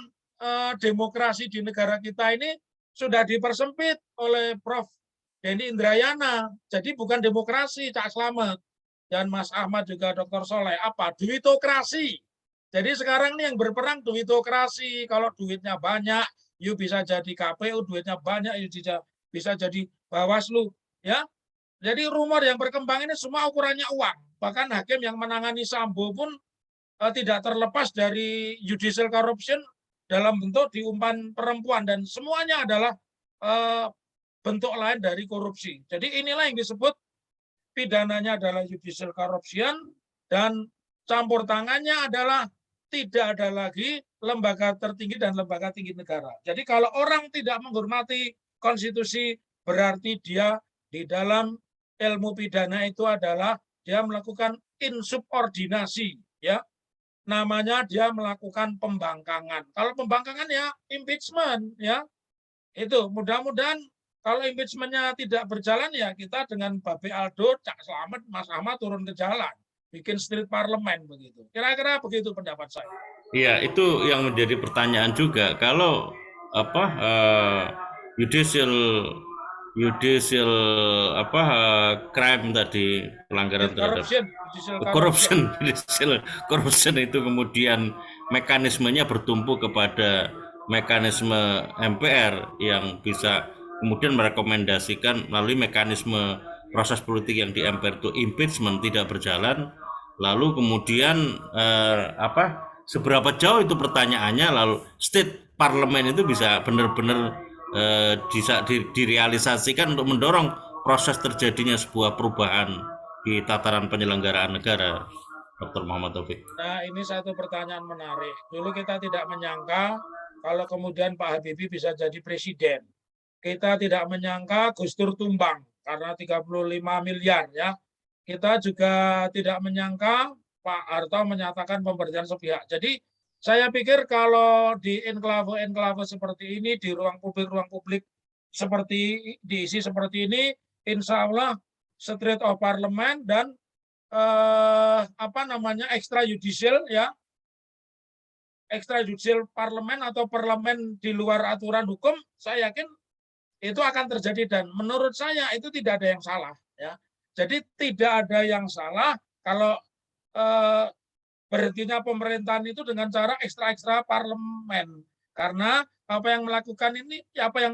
demokrasi di negara kita ini sudah dipersempit oleh Prof. Denny Indrayana. Jadi bukan demokrasi, Cak Slamet. Dan Mas Ahmad juga Dr. Sholeh. Apa? Duitokrasi. Jadi sekarang ini yang berperang duitokrasi. Kalau duitnya banyak, you bisa jadi KPU, duitnya banyak, you bisa jadi Bawaslu, ya. Jadi rumor yang berkembang ini semua ukurannya uang. Bahkan hakim yang menangani Sambo pun tidak terlepas dari judicial corruption dalam bentuk diumpan perempuan, dan semuanya adalah bentuk lain dari korupsi. Jadi inilah yang disebut pidananya adalah judicial corruption, dan campur tangannya adalah tidak ada lagi lembaga tertinggi dan lembaga tinggi negara. Jadi kalau orang tidak menghormati konstitusi, berarti dia di dalam ilmu pidana itu adalah dia melakukan insubordinasi, ya. Namanya dia melakukan pembangkangan. Kalau pembangkangan ya impeachment, ya. Itu mudah-mudahan kalau impeachment-nya tidak berjalan, ya kita dengan Babe Aldo, Cak Slamet, Mas Ahmad turun ke jalan, bikin street parlemen begitu. Kira-kira begitu pendapat saya. Iya, itu yang menjadi pertanyaan juga. Kalau apa judicial crime tadi, pelanggaran terhadap corruption corruption itu kemudian mekanismenya bertumpu kepada mekanisme MPR yang bisa kemudian merekomendasikan melalui mekanisme proses politik yang di MPR itu impeachment tidak berjalan, lalu kemudian seberapa jauh itu pertanyaannya, lalu state parlemen itu bisa benar-benar bisa direalisasikan untuk mendorong proses terjadinya sebuah perubahan di tataran penyelenggaraan negara, Dr. Muhammad Taufik. Nah, ini satu pertanyaan menarik. Dulu kita tidak menyangka kalau kemudian Pak Habibie bisa jadi presiden. Kita tidak menyangka Gus Dur tumbang karena 35 miliar, ya. Kita juga tidak menyangka Pak Harto menyatakan pemberhentian sepihak. Jadi saya pikir kalau di enklave-enklave seperti ini, di ruang publik seperti diisi seperti ini, insya Allah street of parliament dan extrajudicial, ya, extrajudicial parlemen atau parlemen di luar aturan hukum, saya yakin itu akan terjadi, dan menurut saya itu tidak ada yang salah, ya. Jadi tidak ada yang salah kalau berhentinya pemerintahan itu dengan cara ekstra parlemen, karena apa yang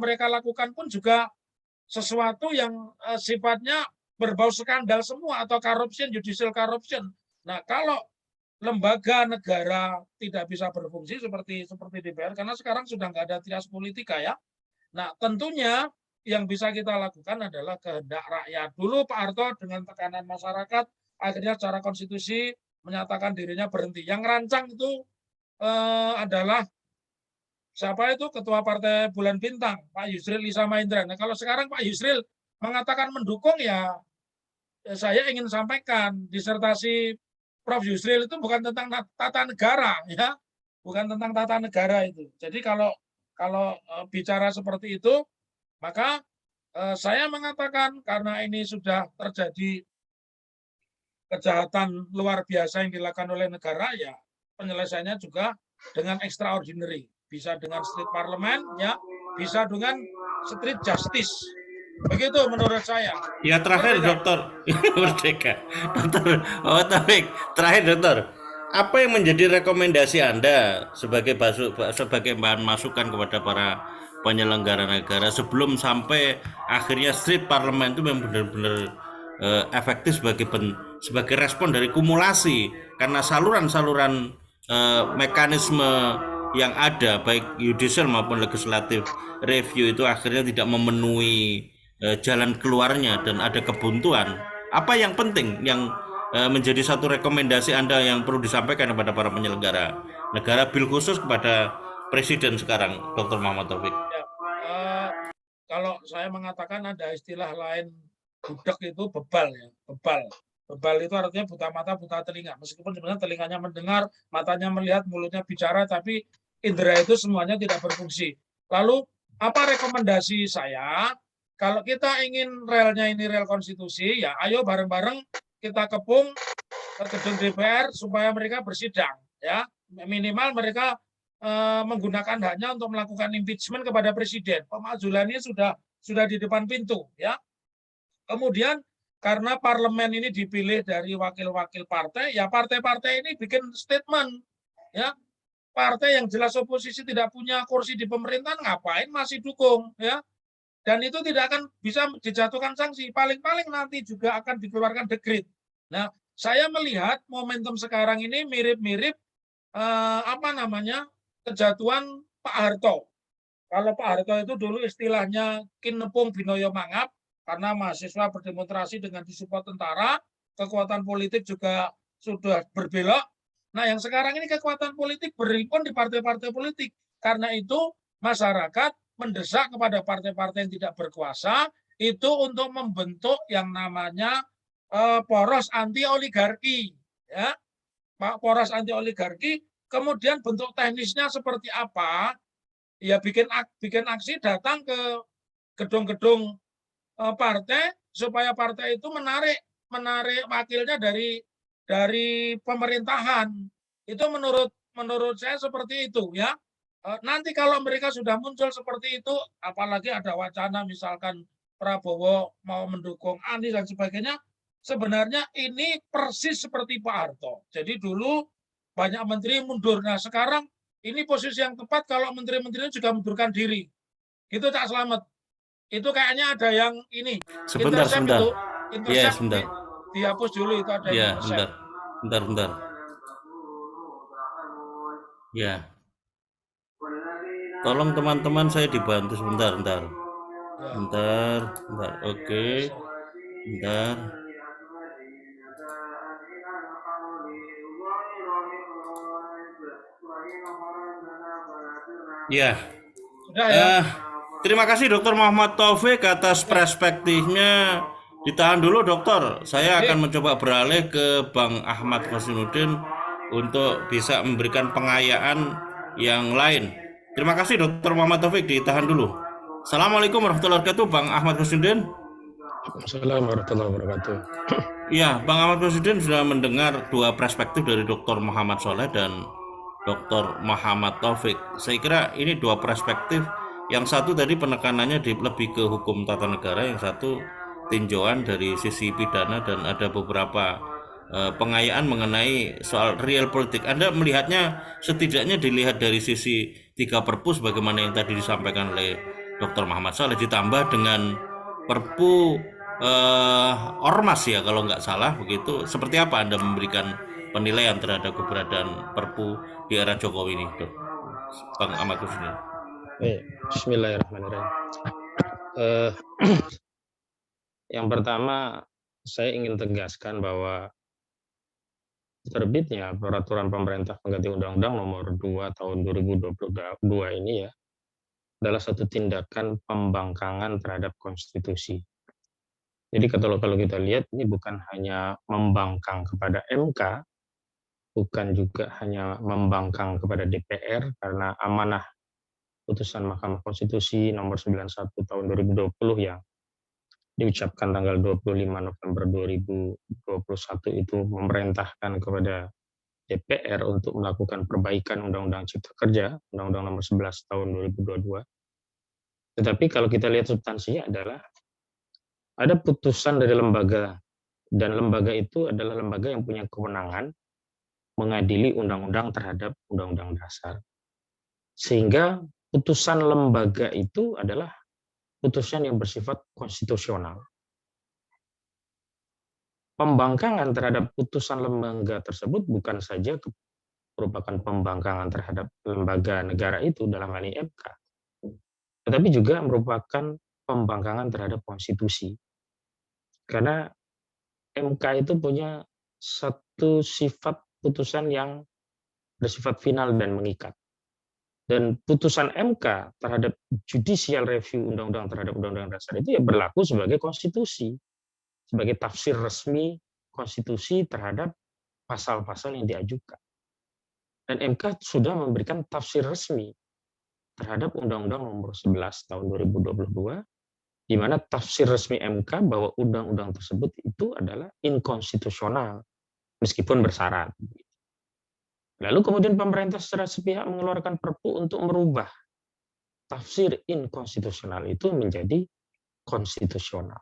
mereka lakukan pun juga sesuatu yang sifatnya berbau skandal semua atau corruption, judicial corruption. Nah, kalau lembaga negara tidak bisa berfungsi seperti DPR, karena sekarang sudah nggak ada trias politika, ya. Nah, tentunya yang bisa kita lakukan adalah kehendak rakyat. Dulu Pak Harto dengan tekanan masyarakat akhirnya secara konstitusi menyatakan dirinya berhenti. Yang rancang itu adalah siapa itu, ketua partai Bulan Bintang, Pak Yusril Issa Mahendra. Nah, kalau sekarang Pak Yusril mengatakan mendukung, ya saya ingin sampaikan disertasi Prof Yusril itu bukan tentang tata negara, ya, bukan tentang tata negara itu. Jadi kalau bicara seperti itu, maka saya mengatakan karena ini sudah terjadi kejahatan luar biasa yang dilakukan oleh negara, ya penyelesaiannya juga dengan extraordinary, bisa dengan street parlemen, ya, bisa dengan street justice. Begitu menurut saya. Ya, terakhir Dokter Merdeka, Dokter Taufik, terakhir Dokter, apa yang menjadi rekomendasi Anda sebagai bahan masukan kepada para penyelenggara negara sebelum sampai akhirnya street parlemen itu memang benar-benar efektif sebagai respon dari kumulasi, karena saluran-saluran mekanisme yang ada baik judicial maupun legislatif review itu akhirnya tidak memenuhi jalan keluarnya dan ada kebuntuan. Apa yang penting yang menjadi satu rekomendasi Anda yang perlu disampaikan kepada para penyelenggara negara, bil khusus kepada Presiden sekarang, Dr. Muhammad Taufik? Ya, kalau saya mengatakan ada istilah lain, budak itu bebal, ya, bebal itu artinya buta mata buta telinga, meskipun sebenarnya telinganya mendengar, matanya melihat, mulutnya bicara, tapi indera itu semuanya tidak berfungsi. Lalu apa rekomendasi saya? Kalau kita ingin relnya ini rel konstitusi, ya ayo bareng-bareng kita kepung ke gedung DPR supaya mereka bersidang, ya, minimal mereka menggunakan haknya untuk melakukan impeachment kepada presiden. Pemajulannya sudah di depan pintu, ya. Kemudian karena parlemen ini dipilih dari wakil-wakil partai, ya partai-partai ini bikin statement, ya. Partai yang jelas oposisi tidak punya kursi di pemerintahan, ngapain masih dukung, ya. dan itu tidak akan bisa dijatuhkan sanksi. Paling-paling nanti juga akan dikeluarkan dekret. Nah, saya melihat momentum sekarang ini mirip-mirip kejatuhan Pak Harto. Kalau Pak Harto itu dulu istilahnya kinepung binoyo mangap, karena mahasiswa berdemonstrasi dengan disupport tentara, kekuatan politik juga sudah berbelok. Nah, yang sekarang ini kekuatan politik berhimpun di partai-partai politik. Karena itu masyarakat mendesak kepada partai-partai yang tidak berkuasa itu untuk membentuk yang namanya poros anti oligarki, ya. Poros anti oligarki, kemudian bentuk teknisnya seperti apa? Ya bikin aksi, datang ke gedung-gedung partai supaya partai itu menarik wakilnya dari pemerintahan. Itu menurut saya seperti itu, ya. Nanti kalau mereka sudah muncul seperti itu, apalagi ada wacana misalkan Prabowo mau mendukung Anies dan sebagainya, sebenarnya ini persis seperti Pak Harto. Jadi dulu banyak menteri mundur. Nah, sekarang ini posisi yang tepat kalau menteri-menterinya juga mundurkan diri. Gitu, Cak Slamet. Itu kayaknya ada yang ini. Sebentar. Itu. Iya, Intercept sebentar. dihapus dulu, itu ada yang Ya, intercept. bentar. Ya, tolong teman-teman saya dibantu sebentar. Ya. Bentar. Oke. Bentar. Ya. Sudah ya. Terima kasih Dr. Muhammad Taufik atas perspektifnya. Ditahan dulu dokter. Saya akan mencoba beralih ke Bang Ahmad Khosinuddin untuk bisa memberikan pengayaan yang lain. Terima kasih Dr. Muhammad Taufik, ditahan dulu. Assalamualaikum warahmatullahi wabarakatuh, Bang Ahmad Khosinuddin. Assalamualaikum warahmatullahi wabarakatuh. Ya, Bang Ahmad Khosinuddin sudah mendengar dua perspektif dari Dr. Muhammad Soleh dan Dr. Muhammad Taufik. Saya kira ini dua perspektif. Yang satu tadi penekanannya lebih ke hukum tata negara, yang satu tinjauan dari sisi pidana, dan ada beberapa pengayaan mengenai soal real politik. Anda melihatnya setidaknya dilihat dari sisi 3 perpu bagaimana yang tadi disampaikan oleh Dr. Muhammad Soleh, ditambah dengan perpu ormas ya kalau nggak salah begitu. Seperti apa Anda memberikan penilaian terhadap keberadaan perpu di era Jokowi ini, Bang Ahmad Khosinuddin? Bismillahirrahmanirrahim. Yang pertama, saya ingin tegaskan bahwa terbitnya peraturan pemerintah pengganti Undang-Undang Nomor 2 Tahun 2022 ini ya adalah satu tindakan pembangkangan terhadap konstitusi. Jadi kalau kita lihat, ini bukan hanya membangkang kepada MK, bukan juga hanya membangkang kepada DPR, karena amanah putusan Mahkamah Konstitusi nomor 91 tahun 2020 yang diucapkan tanggal 25 November 2021 itu memerintahkan kepada DPR untuk melakukan perbaikan Undang-Undang Cipta Kerja, Undang-Undang nomor 11 tahun 2022. Tetapi kalau kita lihat substansinya adalah ada putusan dari lembaga, dan lembaga itu adalah lembaga yang punya kewenangan mengadili undang-undang terhadap undang-undang dasar. Sehingga putusan lembaga itu adalah putusan yang bersifat konstitusional. Pembangkangan terhadap putusan lembaga tersebut bukan saja merupakan pembangkangan terhadap lembaga negara itu, dalam hal ini MK, tetapi juga merupakan pembangkangan terhadap konstitusi. Karena MK itu punya satu sifat putusan yang bersifat final dan mengikat. Dan putusan MK terhadap judicial review undang-undang terhadap undang-undang dasar itu ya berlaku sebagai konstitusi, sebagai tafsir resmi konstitusi terhadap pasal-pasal yang diajukan. Dan MK sudah memberikan tafsir resmi terhadap Undang-Undang Nomor 11 Tahun 2022, di mana tafsir resmi MK bahwa undang-undang tersebut itu adalah inkonstitusional meskipun bersyarat. Lalu kemudian pemerintah secara sepihak mengeluarkan perpu untuk merubah tafsir inkonstitusional itu menjadi konstitusional.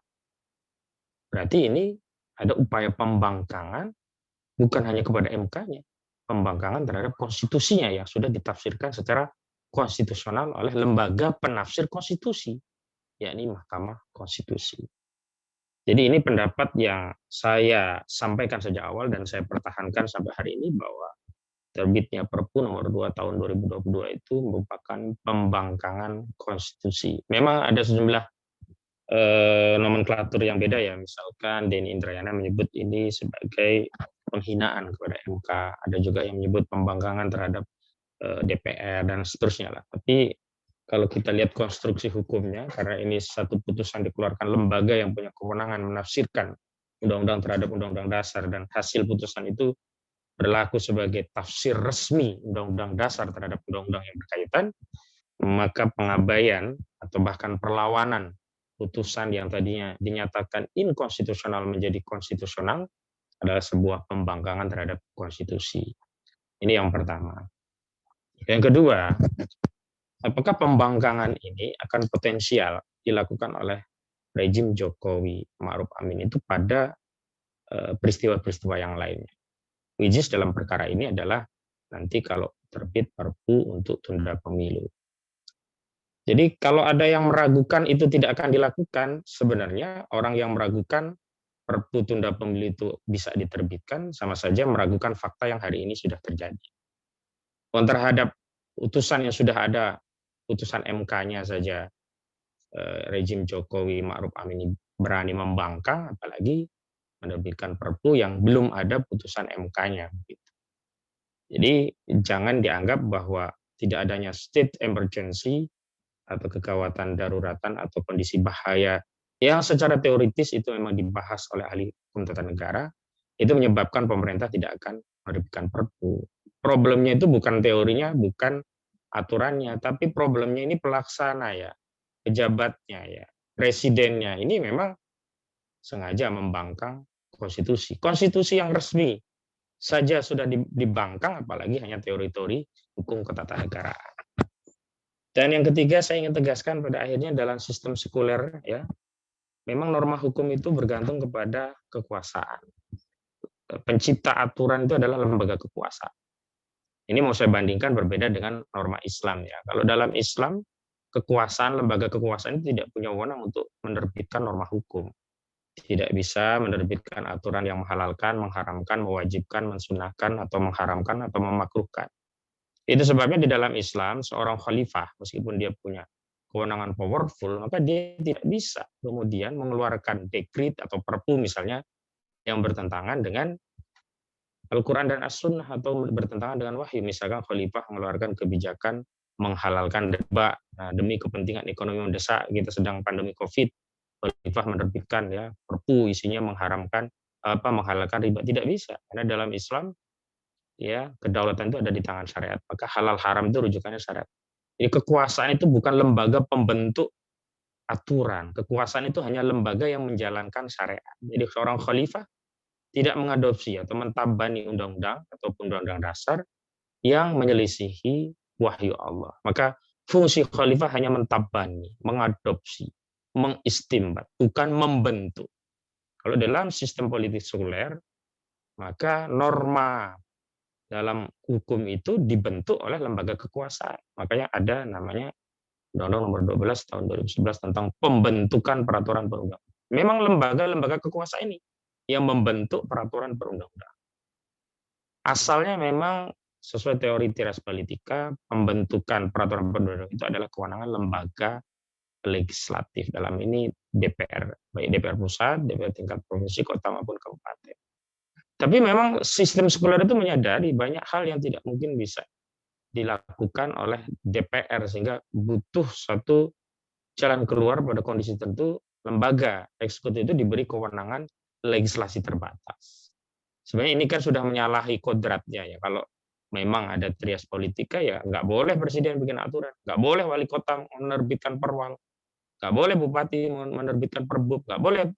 Berarti ini ada upaya pembangkangan bukan hanya kepada MK-nya, pembangkangan terhadap konstitusinya yang sudah ditafsirkan secara konstitusional oleh lembaga penafsir konstitusi. yakni Mahkamah Konstitusi. Jadi ini pendapat yang saya sampaikan sejak awal dan saya pertahankan sampai hari ini, bahwa terbitnya Perpu nomor 2 tahun 2022 itu merupakan pembangkangan konstitusi. Memang ada sejumlah nomenklatur yang beda ya, misalkan Denny Indrayana menyebut ini sebagai penghinaan kepada MK, ada juga yang menyebut pembangkangan terhadap DPR dan seterusnya lah. Tapi kalau kita lihat konstruksi hukumnya, karena ini satu putusan dikeluarkan lembaga yang punya kewenangan menafsirkan undang-undang terhadap undang-undang dasar, dan hasil putusan itu berlaku sebagai tafsir resmi undang-undang dasar terhadap undang-undang yang berkaitan, maka pengabaian atau bahkan perlawanan putusan yang tadinya dinyatakan inkonstitusional menjadi konstitusional adalah sebuah pembangkangan terhadap konstitusi. Ini yang pertama. Yang kedua, apakah pembangkangan ini akan potensial dilakukan oleh rejim Jokowi Ma'ruf Amin itu pada peristiwa-peristiwa yang lainnya. Which is dalam perkara ini adalah nanti kalau terbit Perpu untuk tunda pemilu. Jadi kalau ada yang meragukan itu tidak akan dilakukan, sebenarnya orang yang meragukan Perpu tunda pemilu itu bisa diterbitkan sama saja meragukan fakta yang hari ini sudah terjadi. Terhadap putusan yang sudah ada, putusan MK-nya saja rejim Jokowi Ma'ruf Amin berani membangkang, apalagi menerbitkan Perpu yang belum ada putusan MK-nya. Jadi jangan dianggap bahwa tidak adanya state emergency atau kegawatan daruratan atau kondisi bahaya yang secara teoritis itu memang dibahas oleh ahli hukum tata negara, itu menyebabkan pemerintah tidak akan menerbitkan Perpu. Problemnya itu bukan teorinya, bukan aturannya, tapi problemnya ini pelaksana ya, pejabatnya ya, presidennya ini memang sengaja membangkang konstitusi. Konstitusi yang resmi saja sudah dibangkang, apalagi hanya teori-teori hukum ketatanegaraan. Dan yang ketiga saya ingin tegaskan pada akhirnya dalam sistem sekuler ya, memang norma hukum itu bergantung kepada kekuasaan. Pencipta aturan itu adalah lembaga kekuasaan. Ini mau saya bandingkan berbeda dengan norma Islam ya. Kalau dalam Islam, kekuasaan, lembaga kekuasaan itu tidak punya wewenang untuk menerbitkan norma hukum. Tidak bisa menerbitkan aturan yang menghalalkan, mengharamkan, mewajibkan, mensunahkan, atau mengharamkan, atau memakruhkan. Itu sebabnya di dalam Islam, seorang khalifah, meskipun dia punya kewenangan powerful, maka dia tidak bisa kemudian mengeluarkan dekret atau perpu misalnya yang bertentangan dengan Al-Quran dan As-Sunnah atau bertentangan dengan wahyu. Misalkan khalifah mengeluarkan kebijakan menghalalkan riba, nah, demi kepentingan ekonomi mendesak, kita sedang pandemi COVID, khalifah menerbitkan ya perpu isinya mengharamkan menghalalkan riba. Tidak bisa, karena dalam Islam ya kedaulatan itu ada di tangan syariat, maka halal haram itu rujukannya syariat. Jadi kekuasaan itu bukan lembaga pembentuk aturan, kekuasaan itu hanya lembaga yang menjalankan syariat. Jadi seorang khalifah tidak mengadopsi atau mentabani undang-undang ataupun undang-undang dasar yang menyelisihi wahyu Allah. Maka fungsi khalifah hanya mentabani, mengadopsi, mengistimbat, bukan membentuk. Kalau dalam sistem politik sekuler, maka norma dalam hukum itu dibentuk oleh lembaga kekuasaan. Makanya ada namanya Undang-Undang Nomor 12 Tahun 2011 tentang pembentukan peraturan perundang-undangan. Memang lembaga-lembaga kekuasaan ini yang membentuk peraturan perundang-undangan. Asalnya memang sesuai teori teras politika, pembentukan peraturan perundang-undangan itu adalah kewenangan lembaga legislatif. Dalam ini DPR, baik DPR pusat, DPR tingkat provinsi, kota maupun kabupaten. Tapi memang sistem sekuler itu menyadari banyak hal yang tidak mungkin bisa dilakukan oleh DPR, sehingga butuh satu jalan keluar pada kondisi tertentu. Lembaga eksekutif itu diberi kewenangan legislasi terbatas. Sebenarnya ini kan sudah menyalahi kodratnya ya. Kalau memang ada trias politika ya nggak boleh presiden bikin aturan, nggak boleh wali kota menerbitkan perwal, nggak boleh bupati menerbitkan perbub, nggak boleh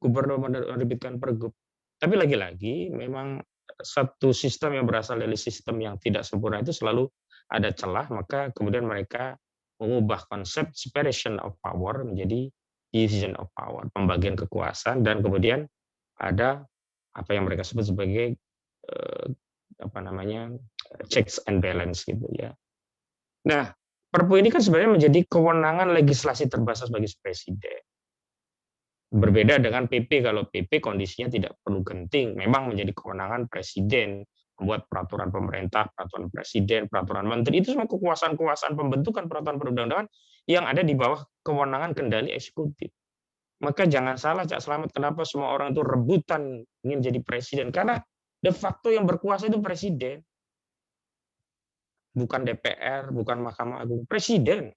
gubernur menerbitkan pergub. Tapi lagi-lagi memang satu sistem yang berasal dari sistem yang tidak sempurna itu selalu ada celah, maka kemudian mereka mengubah konsep separation of power menjadi division of power, pembagian kekuasaan, dan kemudian ada apa yang mereka sebut sebagai checks and balance gitu ya. Nah, Perpu ini kan sebenarnya menjadi kewenangan legislasi terbatas bagi presiden. Berbeda dengan PP, kalau PP kondisinya tidak perlu genting, memang menjadi kewenangan presiden membuat peraturan pemerintah, peraturan presiden, peraturan menteri, itu semua kekuasaan-kekuasaan pembentukan peraturan perundang-undangan yang ada di bawah kewenangan kendali eksekutif. Maka jangan salah Cak Slamet, kenapa semua orang itu rebutan ingin jadi presiden, karena de facto yang berkuasa itu presiden, bukan DPR, bukan Mahkamah Agung, presiden.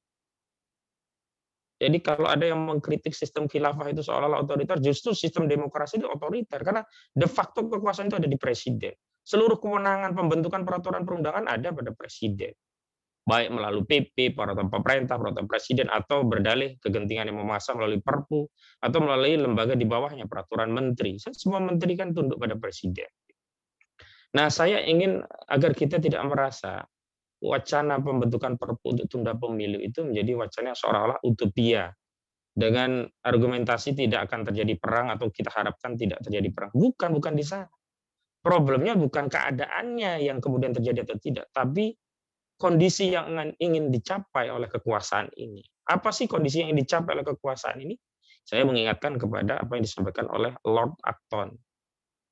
Jadi kalau ada yang mengkritik sistem khilafah itu seolah-olah otoriter, justru sistem demokrasi itu otoriter karena de facto kekuasaan itu ada di presiden. Seluruh kewenangan pembentukan peraturan perundangan ada pada presiden. Baik melalui PP, peraturan pemerintah, peraturan presiden, atau berdalih kegentingan yang memaksa melalui Perpu, atau melalui lembaga di bawahnya, peraturan menteri. Semua menteri kan tunduk pada presiden. Nah, saya ingin agar kita tidak merasa wacana pembentukan Perpu untuk tunda pemilu itu menjadi wacana yang seolah-olah utopia. Dengan argumentasi tidak akan terjadi perang atau kita harapkan tidak terjadi perang. Bukan di sana. Problemnya bukan keadaannya yang kemudian terjadi atau tidak, tapi kondisi yang ingin dicapai oleh kekuasaan ini. Apa sih kondisi yang dicapai oleh kekuasaan ini? Saya mengingatkan kepada apa yang disampaikan oleh Lord Acton.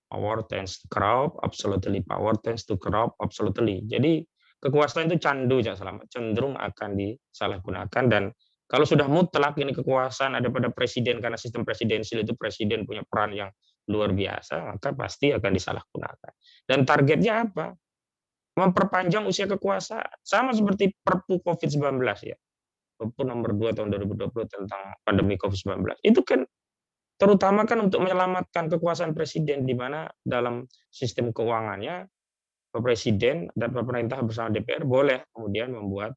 Power tends to corrupt absolutely. Power tends to corrupt absolutely. Jadi kekuasaan itu candu, cenderung akan disalahgunakan, dan kalau sudah mutlak ini kekuasaan ada pada presiden karena sistem presidensial itu presiden punya peran yang luar biasa, maka pasti akan disalahgunakan. Dan targetnya apa? Memperpanjang usia kekuasaan. Sama seperti Perpu COVID-19 ya. Perpu nomor 2 tahun 2020 tentang pandemi COVID-19. Itu kan terutama kan untuk menyelamatkan kekuasaan presiden, di mana dalam sistem keuangannya presiden dan pemerintah bersama DPR boleh kemudian membuat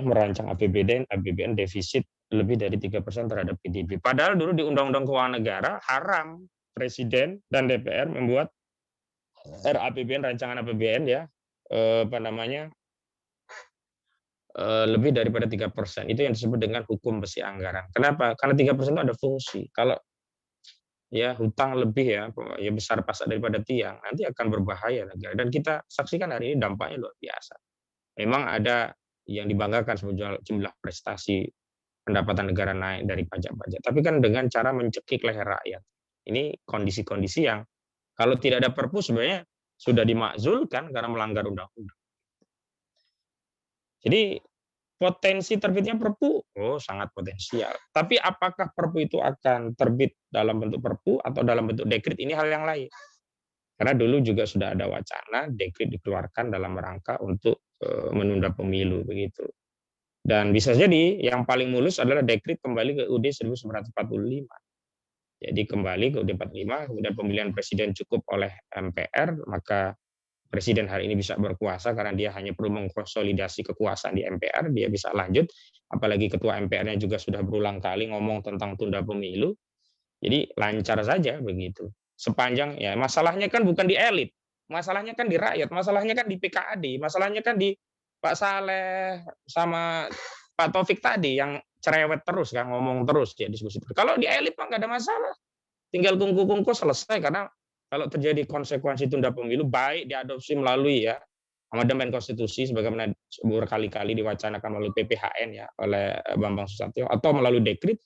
merancang APBN defisit lebih dari 3% terhadap PDB. Padahal dulu di Undang-Undang Keuangan Negara haram presiden dan DPR membuat RAPBN, rancangan APBN ya, lebih daripada 3%. Itu yang disebut dengan hukum besi anggaran. Kenapa? Karena 3% itu ada fungsi. Kalau ya hutang lebih ya besar pasak daripada tiang, nanti akan berbahaya negara. Dan kita saksikan hari ini dampaknya luar biasa. Memang ada yang dibanggakan sebagai jumlah prestasi pendapatan negara naik dari pajak-pajak, tapi kan dengan cara mencekik leher rakyat. Ini kondisi-kondisi yang kalau tidak ada Perpu sebenarnya sudah dimakzulkan karena melanggar undang-undang. Jadi potensi terbitnya Perpu, sangat potensial. Tapi apakah Perpu itu akan terbit dalam bentuk Perpu atau dalam bentuk dekret, ini hal yang lain. Karena dulu juga sudah ada wacana dekret dikeluarkan dalam rangka untuk menunda pemilu begitu. Dan bisa jadi yang paling mulus adalah dekret kembali ke UUD 1945. Jadi kembali ke UUD 45, kemudian pemilihan presiden cukup oleh MPR, maka presiden hari ini bisa berkuasa karena dia hanya perlu mengkonsolidasi kekuasaan di MPR, dia bisa lanjut, apalagi ketua MPR-nya juga sudah berulang kali ngomong tentang tunda pemilu, jadi lancar saja begitu. Sepanjang ya masalahnya kan bukan di elit, masalahnya kan di rakyat, masalahnya kan di PKAD, masalahnya kan di Pak Saleh sama Pak Taufik tadi yang cerewet terus kan, ngomong terus ya diskusi. Kalau di elit Pak nggak ada masalah, tinggal kungku-kungku selesai, karena kalau terjadi konsekuensi tunda pemilu, baik diadopsi melalui ya amandemen konstitusi sebagaimana berkali-kali diwacanakan melalui PPHN ya oleh Bambang Susatyo, atau melalui dekret,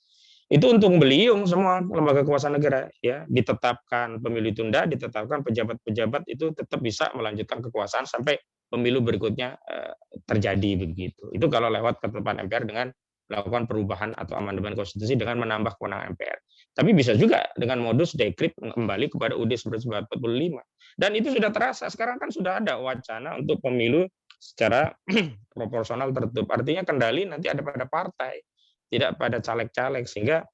itu untung beliung semua lembaga kekuasaan negara ya, ditetapkan pemilu tunda, ditetapkan pejabat-pejabat itu tetap bisa melanjutkan kekuasaan sampai pemilu berikutnya terjadi begitu. Itu kalau lewat ketetapan MPR dengan melakukan perubahan atau amandemen konstitusi dengan menambah kewenangan MPR. Tapi bisa juga dengan modus dekret kembali kepada UUD 1945. Dan itu sudah terasa. Sekarang kan sudah ada wacana untuk pemilu secara proporsional tertutup. Artinya kendali nanti ada pada partai, tidak pada caleg-caleg, sehingga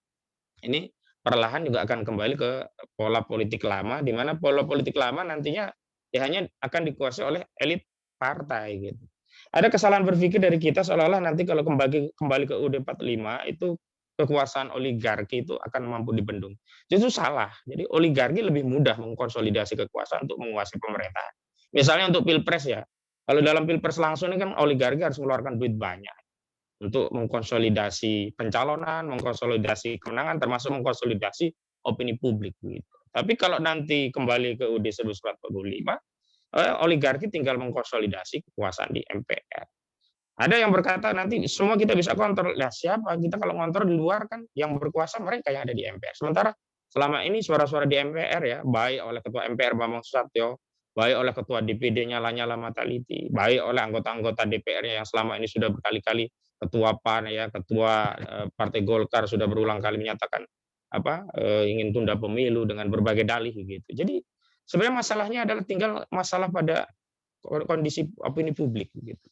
ini perlahan juga akan kembali ke pola politik lama, di mana pola politik lama nantinya ya hanya akan dikuasai oleh elit partai gitu. Ada kesalahan berpikir dari kita seolah-olah nanti kalau kembali ke UUD 45 itu kekuasaan oligarki itu akan mampu dibendung. Justru salah. Jadi oligarki lebih mudah mengkonsolidasi kekuasaan untuk menguasai pemerintahan. Misalnya untuk pilpres ya, kalau dalam pilpres langsung ini kan oligarki harus mengeluarkan duit banyak untuk mengkonsolidasi pencalonan, mengkonsolidasi kemenangan, termasuk mengkonsolidasi opini publik gitu. Tapi kalau nanti kembali ke UUD 1945, oligarki tinggal mengkonsolidasi kekuasaan di MPR. Ada yang berkata nanti semua kita bisa kontrol. Nah, siapa? Kita kalau ngontrol di luar kan yang berkuasa mereka yang ada di MPR. Sementara selama ini suara-suara di MPR ya, baik oleh Ketua MPR Bambang Susatyo, baik oleh Ketua DPD-nya Lanyala Mataliti, baik oleh anggota-anggota DPR-nya yang selama ini sudah berkali-kali Ketua PAN ya, Ketua Partai Golkar sudah berulang kali menyatakan ingin tunda pemilu dengan berbagai dalih gitu. Jadi sebenarnya masalahnya adalah tinggal masalah pada kondisi opini publik gitu.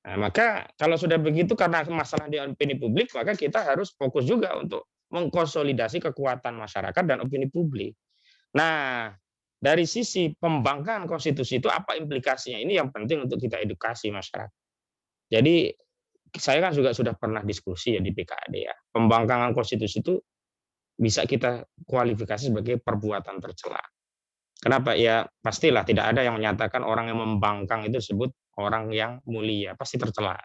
Nah, maka kalau sudah begitu karena masalah di opini publik, maka kita harus fokus juga untuk mengkonsolidasi kekuatan masyarakat dan opini publik. Nah, dari sisi pembangkangan konstitusi itu apa implikasinya? Ini yang penting untuk kita edukasi masyarakat. Jadi saya kan juga sudah pernah diskusi ya di PKAD ya. Pembangkangan konstitusi itu bisa kita kualifikasi sebagai perbuatan tercela. Kenapa? Ya pastilah tidak ada yang menyatakan orang yang membangkang itu disebut orang yang mulia, pasti tercela.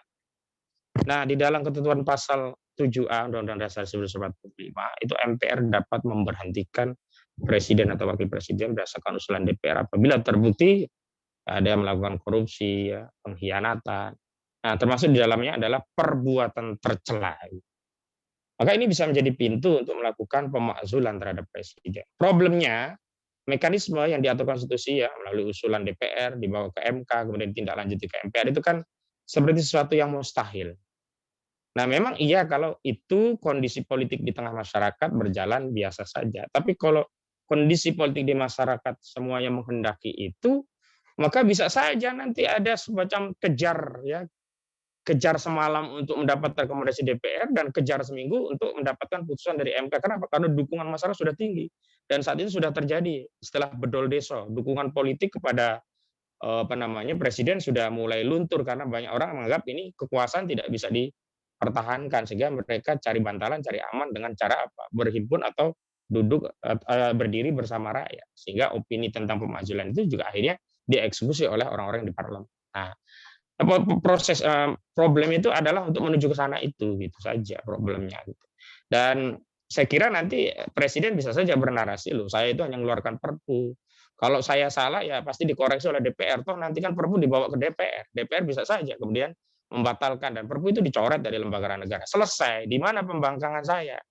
Nah, di dalam ketentuan pasal 7A Undang-Undang Dasar 1945 itu MPR dapat memberhentikan presiden atau wakil presiden berdasarkan usulan DPR apabila terbukti ada yang melakukan korupsi, ya, pengkhianatan. Nah, termasuk di dalamnya adalah perbuatan tercela. Maka ini bisa menjadi pintu untuk melakukan pemakzulan terhadap presiden. Problemnya mekanisme yang diatur konstitusi ya melalui usulan DPR dibawa ke MK kemudian ditindaklanjuti ke MPR itu kan seperti sesuatu yang mustahil. Nah, memang iya kalau itu kondisi politik di tengah masyarakat berjalan biasa saja. Tapi kalau kondisi politik di masyarakat semuanya menghendaki itu, maka bisa saja nanti ada semacam kejar semalam untuk mendapatkan rekomendasi DPR dan kejar seminggu untuk mendapatkan putusan dari MK. Kenapa? Karena dukungan masyarakat sudah tinggi. Dan saat itu sudah terjadi setelah bedol deso, dukungan politik kepada presiden sudah mulai luntur karena banyak orang menganggap ini kekuasaan tidak bisa dipertahankan sehingga mereka cari bantalan, cari aman dengan cara apa? Berhimpun atau duduk berdiri bersama rakyat. Sehingga opini tentang pemakzulan itu juga akhirnya dieksekusi oleh orang-orang di parlemen. Nah, proses problem itu adalah untuk menuju ke sana itu gitu saja problemnya gitu. Dan saya kira nanti presiden bisa saja bernarasi loh saya itu hanya mengeluarkan perpu. Kalau saya salah ya pasti dikoreksi oleh DPR toh nanti kan perpu dibawa ke DPR. DPR bisa saja kemudian membatalkan dan perpu itu dicoret dari lembaga negara. Selesai. Di mana pembangkangan saya?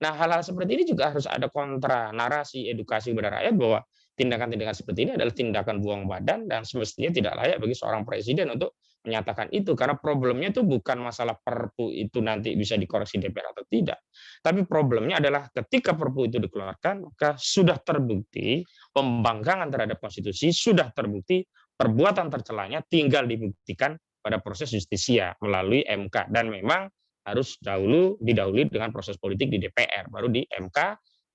Nah, hal-hal seperti ini juga harus ada kontra narasi edukasi kepada rakyat bahwa tindakan-tindakan seperti ini adalah tindakan buang badan dan semestinya tidak layak bagi seorang presiden untuk menyatakan itu karena problemnya itu bukan masalah perpu itu nanti bisa dikoreksi DPR atau tidak. Tapi problemnya adalah ketika perpu itu dikeluarkan maka sudah terbukti pembangkangan terhadap konstitusi, sudah terbukti perbuatan tercelanya tinggal dibuktikan pada proses justisia melalui MK dan memang harus didahului dengan proses politik di DPR baru di MK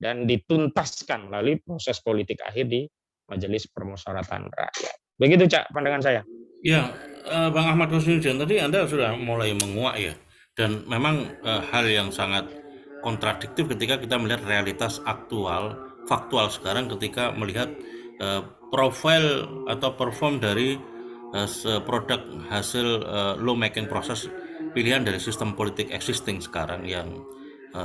dan dituntaskan melalui proses politik akhir di Majelis Permusyawaratan Rakyat. Begitu Cak pandangan saya. Ya, Bang Ahmad Rosnuddin, tadi Anda sudah mulai menguak ya, dan memang hal yang sangat kontradiktif ketika kita melihat realitas faktual sekarang ketika melihat profil atau perform dari produk hasil lawmaking proses pilihan dari sistem politik existing sekarang yang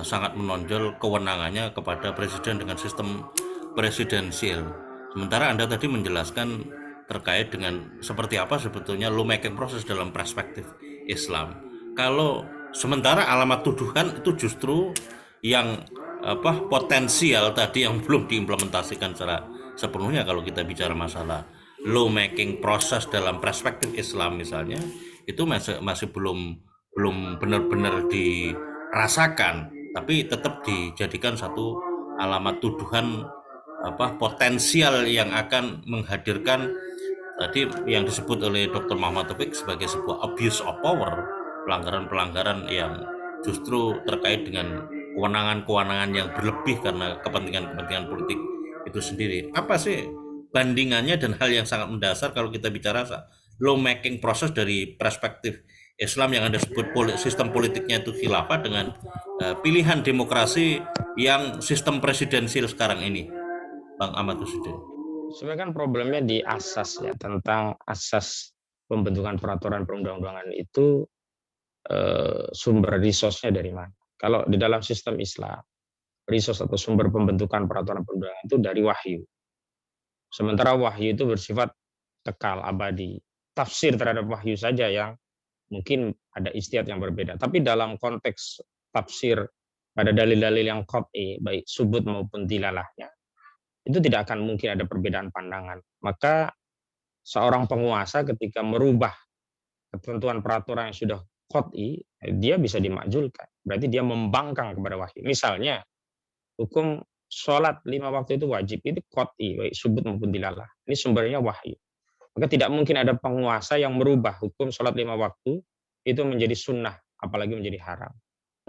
sangat menonjol kewenangannya kepada presiden dengan sistem presidensial. Sementara Anda tadi menjelaskan terkait dengan seperti apa sebetulnya lawmaking proses dalam perspektif Islam. Kalau sementara alamat tuduhan itu justru yang potensial tadi yang belum diimplementasikan secara sepenuhnya kalau kita bicara masalah lawmaking proses dalam perspektif Islam misalnya itu masih belum benar-benar dirasakan, tapi tetap dijadikan satu alamat tuduhan potensial yang akan menghadirkan tadi yang disebut oleh Dr. Muhammad Taufik sebagai sebuah abuse of power, pelanggaran-pelanggaran yang justru terkait dengan kewenangan-kewenangan yang berlebih karena kepentingan-kepentingan politik itu sendiri. Apa sih bandingannya dan hal yang sangat mendasar kalau kita bicara lawmaking proses dari perspektif Islam yang Anda sebut sistem politiknya itu khilafah dengan pilihan demokrasi yang sistem presidensial sekarang ini, Bang Ahmad Rosnuddin? Sebenarnya kan problemnya di asas ya tentang asas pembentukan peraturan perundang-undangan itu sumber resource-nya dari mana. Kalau di dalam sistem Islam, resource atau sumber pembentukan peraturan perundang-undangan itu dari wahyu. Sementara wahyu itu bersifat kekal, abadi. Tafsir terhadap wahyu saja yang mungkin ada ijtihad yang berbeda. Tapi dalam konteks tafsir pada dalil-dalil yang qat'i, baik subut maupun dilalahnya, itu tidak akan mungkin ada perbedaan pandangan. Maka seorang penguasa ketika merubah ketentuan peraturan yang sudah qat'i, dia bisa dimakjulkan. Berarti dia membangkang kepada wahyu. Misalnya, hukum sholat 5 waktu itu wajib, itu qat'i, baik subut maupun dilalah. Ini sumbernya wahyu. Maka tidak mungkin ada penguasa yang merubah hukum sholat 5 waktu itu menjadi sunnah, apalagi menjadi haram.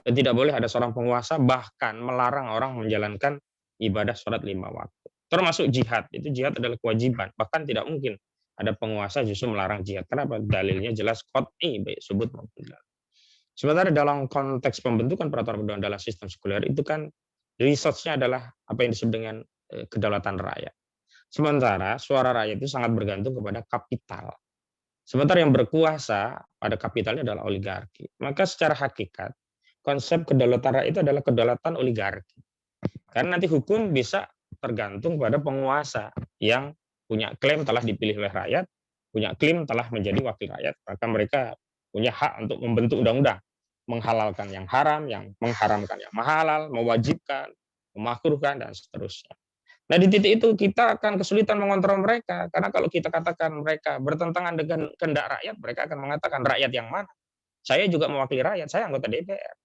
Dan tidak boleh ada seorang penguasa bahkan melarang orang menjalankan ibadah sholat 5 waktu. Termasuk jihad, itu jihad adalah kewajiban. Bahkan tidak mungkin ada penguasa justru melarang jihad. Kenapa? Dalilnya jelas qat'i, baik subut maupun dilalah. Sementara dalam konteks pembentukan peraturan perundang dalam sistem sekuler itu kan resource-nya adalah apa yang disebut dengan kedaulatan rakyat. Sementara suara rakyat itu sangat bergantung kepada kapital. Sementara yang berkuasa pada kapitalnya adalah oligarki. Maka secara hakikat, konsep kedaulatan rakyat itu adalah kedaulatan oligarki. Karena nanti hukum bisa tergantung pada penguasa yang punya klaim telah dipilih oleh rakyat, punya klaim telah menjadi wakil rakyat. Maka mereka punya hak untuk membentuk undang-undang, menghalalkan yang haram, yang mengharamkan yang halal, mewajibkan, memakruhkan, dan seterusnya. Nah, di titik itu kita akan kesulitan mengontrol mereka, karena kalau kita katakan mereka bertentangan dengan kehendak rakyat, mereka akan mengatakan rakyat yang mana? Saya juga mewakili rakyat, saya anggota DPR.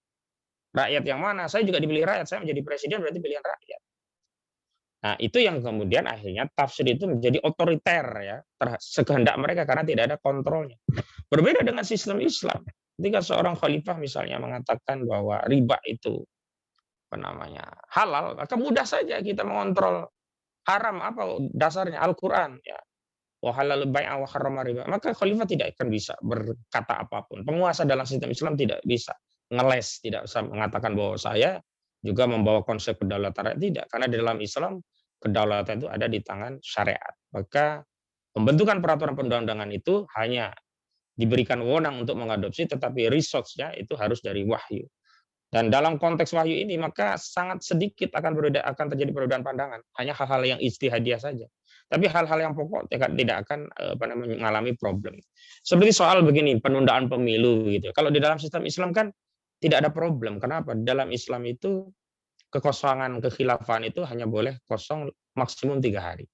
Rakyat yang mana? Saya juga dipilih rakyat, saya menjadi presiden berarti pilihan rakyat. Nah, itu yang kemudian akhirnya tafsir itu menjadi otoriter ya, sekehendak mereka karena tidak ada kontrolnya. Berbeda dengan sistem Islam. Ketika seorang khalifah misalnya mengatakan bahwa riba itu halal, maka mudah saja kita mengontrol. Haram apa dasarnya? Al-Qur'an ya. Wa halalul bai'a wa harrama riba. Maka khalifah tidak akan bisa berkata apapun. Penguasa dalam sistem Islam tidak bisa ngeles, tidak bisa mengatakan bahwa saya juga membawa konsep kedaulatan rakyat, tidak. Karena di dalam Islam kedaulatan itu ada di tangan syariat. Maka pembentukan peraturan perundang-undangan itu hanya diberikan wewenang untuk mengadopsi, tetapi resource-nya itu harus dari wahyu. Dan dalam konteks wahyu ini maka sangat sedikit akan terjadi perbedaan pandangan, hanya hal-hal yang ijtihadiyah saja. Tapi hal-hal yang pokok tidak akan mengalami problem. Seperti soal begini, penundaan pemilu gitu. Kalau di dalam sistem Islam kan tidak ada problem. Kenapa? Dalam Islam itu kekosongan kekhilafan itu hanya boleh kosong maksimum 3 hari.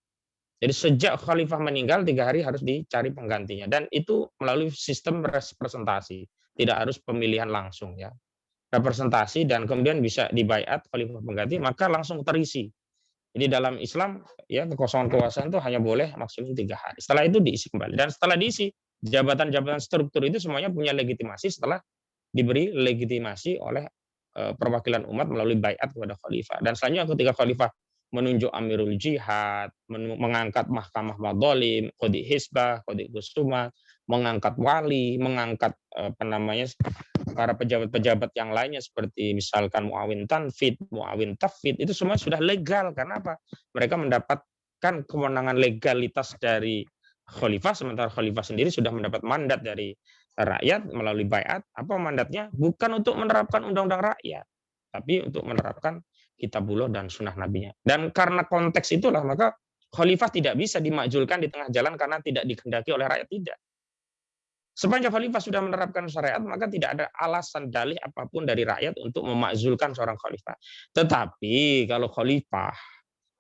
Jadi sejak khalifah meninggal 3 hari harus dicari penggantinya, dan itu melalui sistem representasi, tidak harus pemilihan langsung ya. Representasi dan kemudian bisa dibaiat khalifah pengganti, maka langsung terisi. Jadi dalam Islam ya kekosongan kekuasaan itu hanya boleh maksimum 3 hari. Setelah itu diisi kembali, dan setelah diisi jabatan-jabatan struktur itu semuanya punya legitimasi setelah diberi legitimasi oleh perwakilan umat melalui baiat kepada khalifah. Dan selanjutnya ketika khalifah menunjuk amirul jihad, mengangkat mahkamah madzalim, qadhi hisbah, qadhi khusuma, mengangkat wali, mengangkat para pejabat-pejabat yang lainnya seperti misalkan muawin tanfid, muawin tafid, itu semua sudah legal. Karena apa? Mereka mendapatkan kewenangan legalitas dari khalifah, sementara khalifah sendiri sudah mendapat mandat dari rakyat melalui baiat. Apa mandatnya? Bukan untuk menerapkan undang-undang rakyat, tapi untuk menerapkan kitabullah dan sunnah nabinya. Dan karena konteks itulah maka khalifah tidak bisa dimakjulkan di tengah jalan karena tidak dikehendaki oleh rakyat, tidak. Sepanjang khalifah sudah menerapkan syariat, maka tidak ada alasan dalih apapun dari rakyat untuk memakzulkan seorang khalifah. Tetapi kalau khalifah,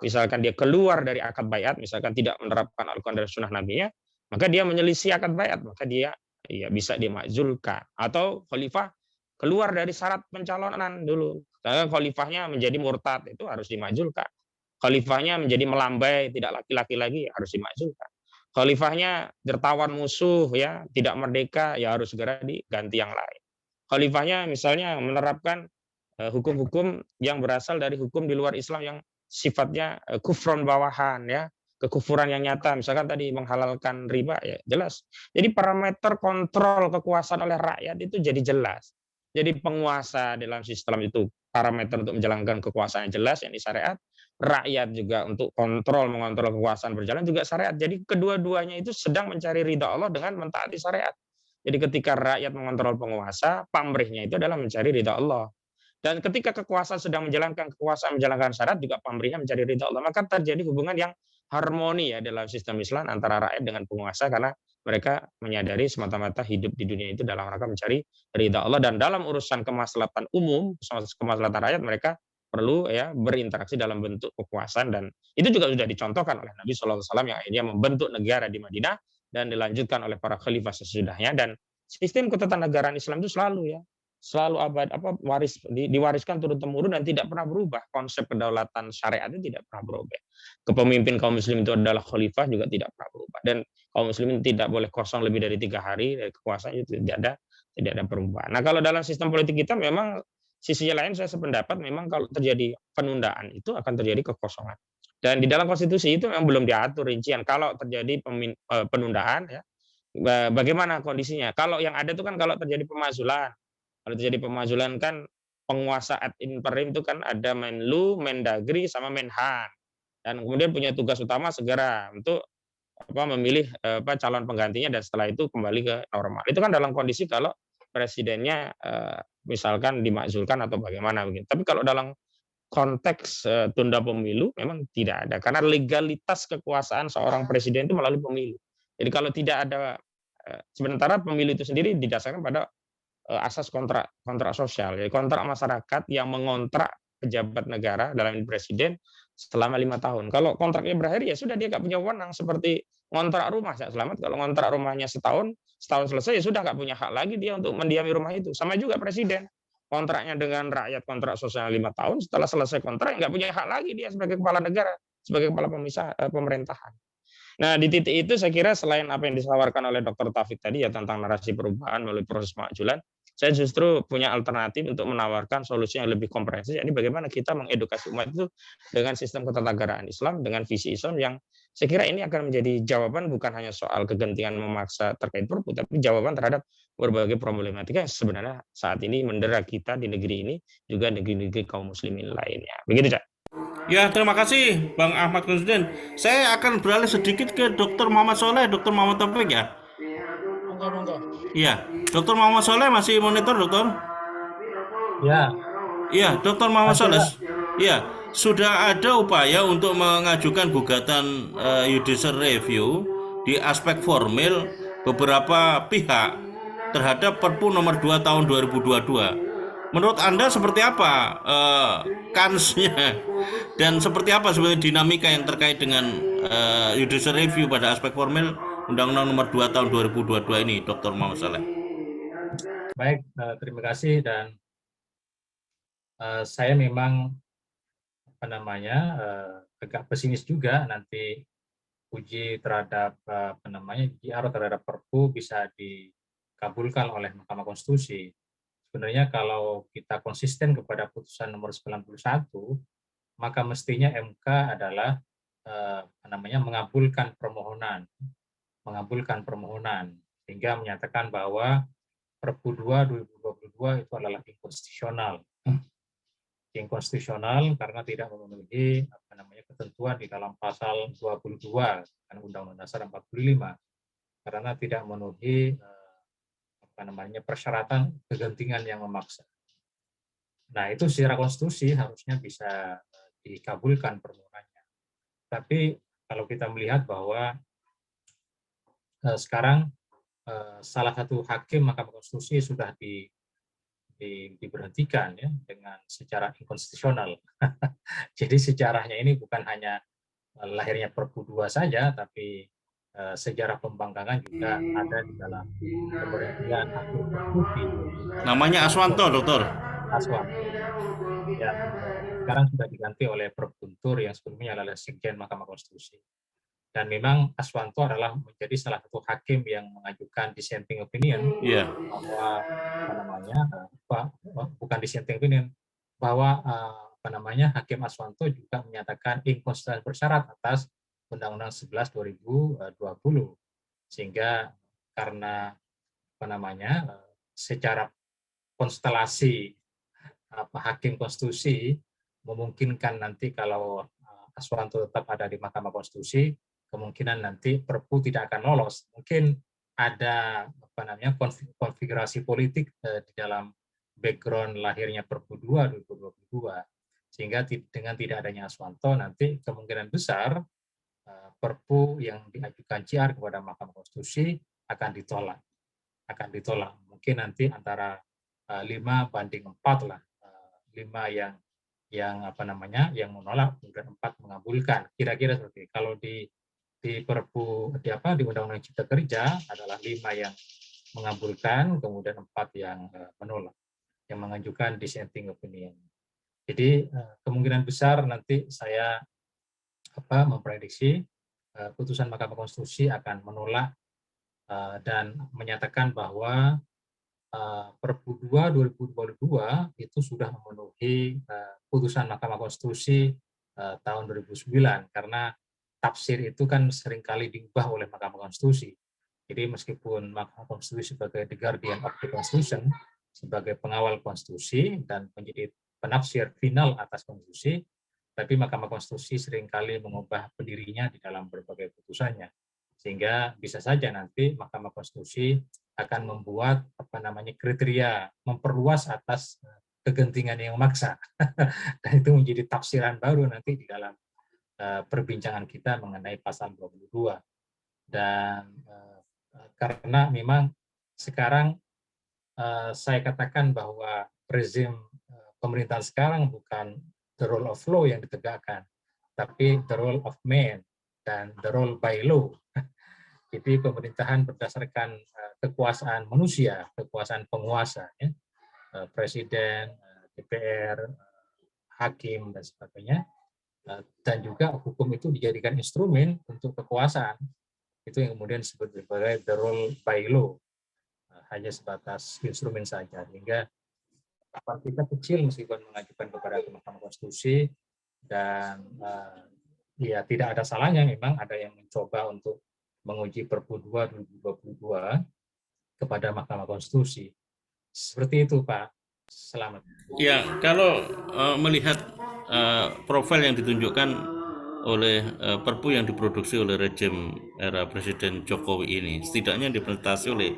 misalkan dia keluar dari akad baiat, misalkan tidak menerapkan Al-Quran dan Sunnah Nabi-nya, maka dia menyelisih akad baiat, maka dia ya bisa dimakzulkan. Atau khalifah keluar dari syarat pencalonan dulu. Karena khalifahnya menjadi murtad, itu harus dimakzulkan. Khalifahnya menjadi melambai, tidak laki-laki lagi, harus dimakzulkan. Khalifahnya tertawan musuh ya, tidak merdeka, ya harus segera diganti yang lain. Khalifahnya misalnya menerapkan hukum-hukum yang berasal dari hukum di luar Islam yang sifatnya kufron bawahan ya, kekufuran yang nyata, misalkan tadi menghalalkan riba ya jelas. Jadi parameter kontrol kekuasaan oleh rakyat itu jadi jelas. Jadi penguasa dalam sistem itu parameter untuk menjalankan kekuasaan yang jelas, yang di syariat. Rakyat juga untuk mengontrol kekuasaan berjalan juga syariat. Jadi kedua-duanya itu sedang mencari ridha Allah dengan mentaati syariat. Jadi ketika rakyat mengontrol penguasa, pamrihnya itu adalah mencari ridha Allah. Dan ketika kekuasaan sedang menjalankan syariat, juga pamrihnya mencari ridha Allah. Maka terjadi hubungan yang harmoni ya dalam sistem Islam antara rakyat dengan penguasa, karena mereka menyadari semata-mata hidup di dunia itu dalam rangka mencari ridha Allah, dan dalam urusan kemaslahatan umum, kemaslahatan rakyat, mereka perlu ya berinteraksi dalam bentuk kekuasaan, dan itu juga sudah dicontohkan oleh Nabi SAW yang akhirnya membentuk negara di Madinah dan dilanjutkan oleh para khalifah sesudahnya. Dan sistem ketatanegaraan Islam itu selalu diwariskan turun temurun dan tidak pernah berubah. Konsep kedaulatan syariat itu tidak pernah berubah. Kepemimpin kaum muslim itu adalah khalifah juga tidak pernah berubah, dan kaum muslimin tidak boleh kosong lebih dari 3 hari dari kekuasaan, itu tidak ada perubahan. Nah, kalau dalam sistem politik kita memang sisi lain saya sependapat, memang kalau terjadi penundaan itu akan terjadi kekosongan. Dan di dalam konstitusi itu memang belum diatur rincian kalau terjadi penundaan ya, bagaimana kondisinya. Kalau yang ada itu kan kalau terjadi pemakzulan. Kalau terjadi pemakzulan kan penguasa ad interim itu kan ada Menlu, Mendagri sama Menhan. Dan kemudian punya tugas utama segera untuk memilih calon penggantinya, dan setelah itu kembali ke normal. Itu kan dalam kondisi kalau presidennya misalkan dimakzulkan atau bagaimana begitu. Tapi kalau dalam konteks tunda pemilu memang tidak ada, karena legalitas kekuasaan seorang presiden itu melalui pemilu. Jadi kalau tidak ada, sementara pemilu itu sendiri didasarkan pada asas kontrak sosial, ya, kontrak masyarakat yang mengontrak pejabat negara dalam ini presiden selama 5 tahun. Kalau kontraknya berakhir ya sudah, dia nggak punya wewenang, seperti ngontrak rumah. Saya selamat, kalau ngontrak rumahnya setahun selesai ya sudah nggak punya hak lagi dia untuk mendiami rumah itu. Sama juga presiden, kontraknya dengan rakyat kontrak sosial 5 tahun, setelah selesai kontrak nggak punya hak lagi dia sebagai kepala negara, sebagai kepala pemerintahan. Nah, di titik itu saya kira selain apa yang disawarkan oleh Dr. Taufik tadi ya tentang narasi perubahan melalui proses pemakzulan, saya justru punya alternatif untuk menawarkan solusi yang lebih komprehensif, yakni bagaimana kita mengedukasi umat itu dengan sistem ketatanegaraan Islam, dengan visi Islam yang saya kira ini akan menjadi jawaban bukan hanya soal kegentingan memaksa terkait Perpu, tapi jawaban terhadap berbagai problematika yang sebenarnya saat ini mendera kita di negeri ini, juga negeri-negeri kaum muslimin lainnya. Begitu, Cak. Ya, terima kasih Bang Ahmad Konstantine. Saya akan beralih sedikit ke Dr. Muhammad Soleh, Dr. Muhammad Taufik ya. Monggo. Iya, Dr. Muhammad Soleh masih monitor, Dokter? Ya, Iya, Dr. Muhammad masih Soleh. Pak. Iya, sudah ada upaya untuk mengajukan gugatan judicial review di aspek formil beberapa pihak terhadap Perpu nomor 2 tahun 2022. Menurut Anda seperti apa kansnya, dan seperti apa sebenarnya dinamika yang terkait dengan judicial review pada aspek formil Undang-Undang nomor 2 tahun 2022 ini, Dr. Muhammad Saleh? Baik, terima kasih, dan saya memang agak pesimis juga nanti uji terhadap JR terhadap Perpu bisa dikabulkan oleh Mahkamah Konstitusi. Sebenarnya kalau kita konsisten kepada putusan nomor 91, maka mestinya MK adalah mengabulkan permohonan sehingga menyatakan bahwa Perpu 2 2022 itu adalah inkonstitusional karena tidak memenuhi ketentuan di dalam pasal 22 Undang-Undang Dasar 45, karena tidak memenuhi persyaratan kegentingan yang memaksa. Nah, itu secara konstitusi harusnya bisa dikabulkan permohonannya. Tapi kalau kita melihat bahwa sekarang salah satu hakim Mahkamah Konstitusi sudah diberhentikan ya dengan secara inkonstitusional. Jadi sejarahnya ini bukan hanya lahirnya Perpu 2 saja, tapi sejarah pembangkangan juga ada di dalam pemberhentian hakim konstitusi. Namanya Aswanto, Dokter. Aswanto. Ya, sekarang sudah diganti oleh Prof. Guntur yang sebelumnya adalah Sekjen Mahkamah Konstitusi. Dan memang Aswanto adalah menjadi salah satu hakim yang mengajukan dissenting opinion bahwa bukan dissenting opinion, bahwa Hakim Aswanto juga menyatakan inkonstitusional bersyarat atas Undang-Undang 11 2020, sehingga karena secara konstelasi hakim konstitusi memungkinkan nanti kalau Aswanto tetap ada di Mahkamah Konstitusi, kemungkinan nanti Perpu tidak akan lolos. Mungkin ada konfigurasi politik di dalam background lahirnya Perpu 2 2022, sehingga dengan tidak adanya Aswanto nanti kemungkinan besar Perpu yang diajukan CR kepada Mahkamah Konstitusi akan ditolak. Mungkin nanti antara 5-4 lah, 5 yang menolak, kemudian 4 mengabulkan. Kira-kira seperti itu. Kalau di Perpu di Undang-Undang Cipta Kerja adalah 5 yang mengabulkan, kemudian 4 yang menolak, yang mengajukan dissenting opinion. Jadi kemungkinan besar nanti saya memprediksi putusan Mahkamah Konstitusi akan menolak dan menyatakan bahwa Perpu 2 2022 itu sudah memenuhi putusan Mahkamah Konstitusi tahun 2009, karena tafsir itu kan seringkali diubah oleh Mahkamah Konstitusi. Jadi meskipun Mahkamah Konstitusi sebagai the guardian of the Constitution, sebagai pengawal konstitusi dan menjadi penafsir final atas konstitusi, tapi Mahkamah Konstitusi seringkali mengubah pendirinya di dalam berbagai putusannya, sehingga bisa saja nanti Mahkamah Konstitusi akan membuat kriteria memperluas atas kegentingan yang maksa, dan itu menjadi tafsiran baru nanti di dalam perbincangan kita mengenai pasal 22. Dan karena memang sekarang saya katakan bahwa rezim pemerintahan sekarang bukan the rule of law yang ditegakkan, tapi the rule of man dan the rule by law. Jadi pemerintahan berdasarkan kekuasaan manusia, kekuasaan penguasa, ya, presiden, DPR, hakim, dan sebagainya. Dan juga hukum itu dijadikan instrumen untuk kekuasaan. Itu yang kemudian disebut sebagai the rule by law. Hanya sebatas instrumen saja. Sehingga kita kecil meskipun mengajukan kepada Mahkamah Konstitusi, dan ya tidak ada salahnya memang ada yang mencoba untuk menguji Perpu 2 2022 kepada Mahkamah Konstitusi. Seperti itu, Pak. Selamat. Ya, kalau melihat profil yang ditunjukkan oleh Perpu yang diproduksi oleh rejim era Presiden Jokowi ini, setidaknya diimplementasi oleh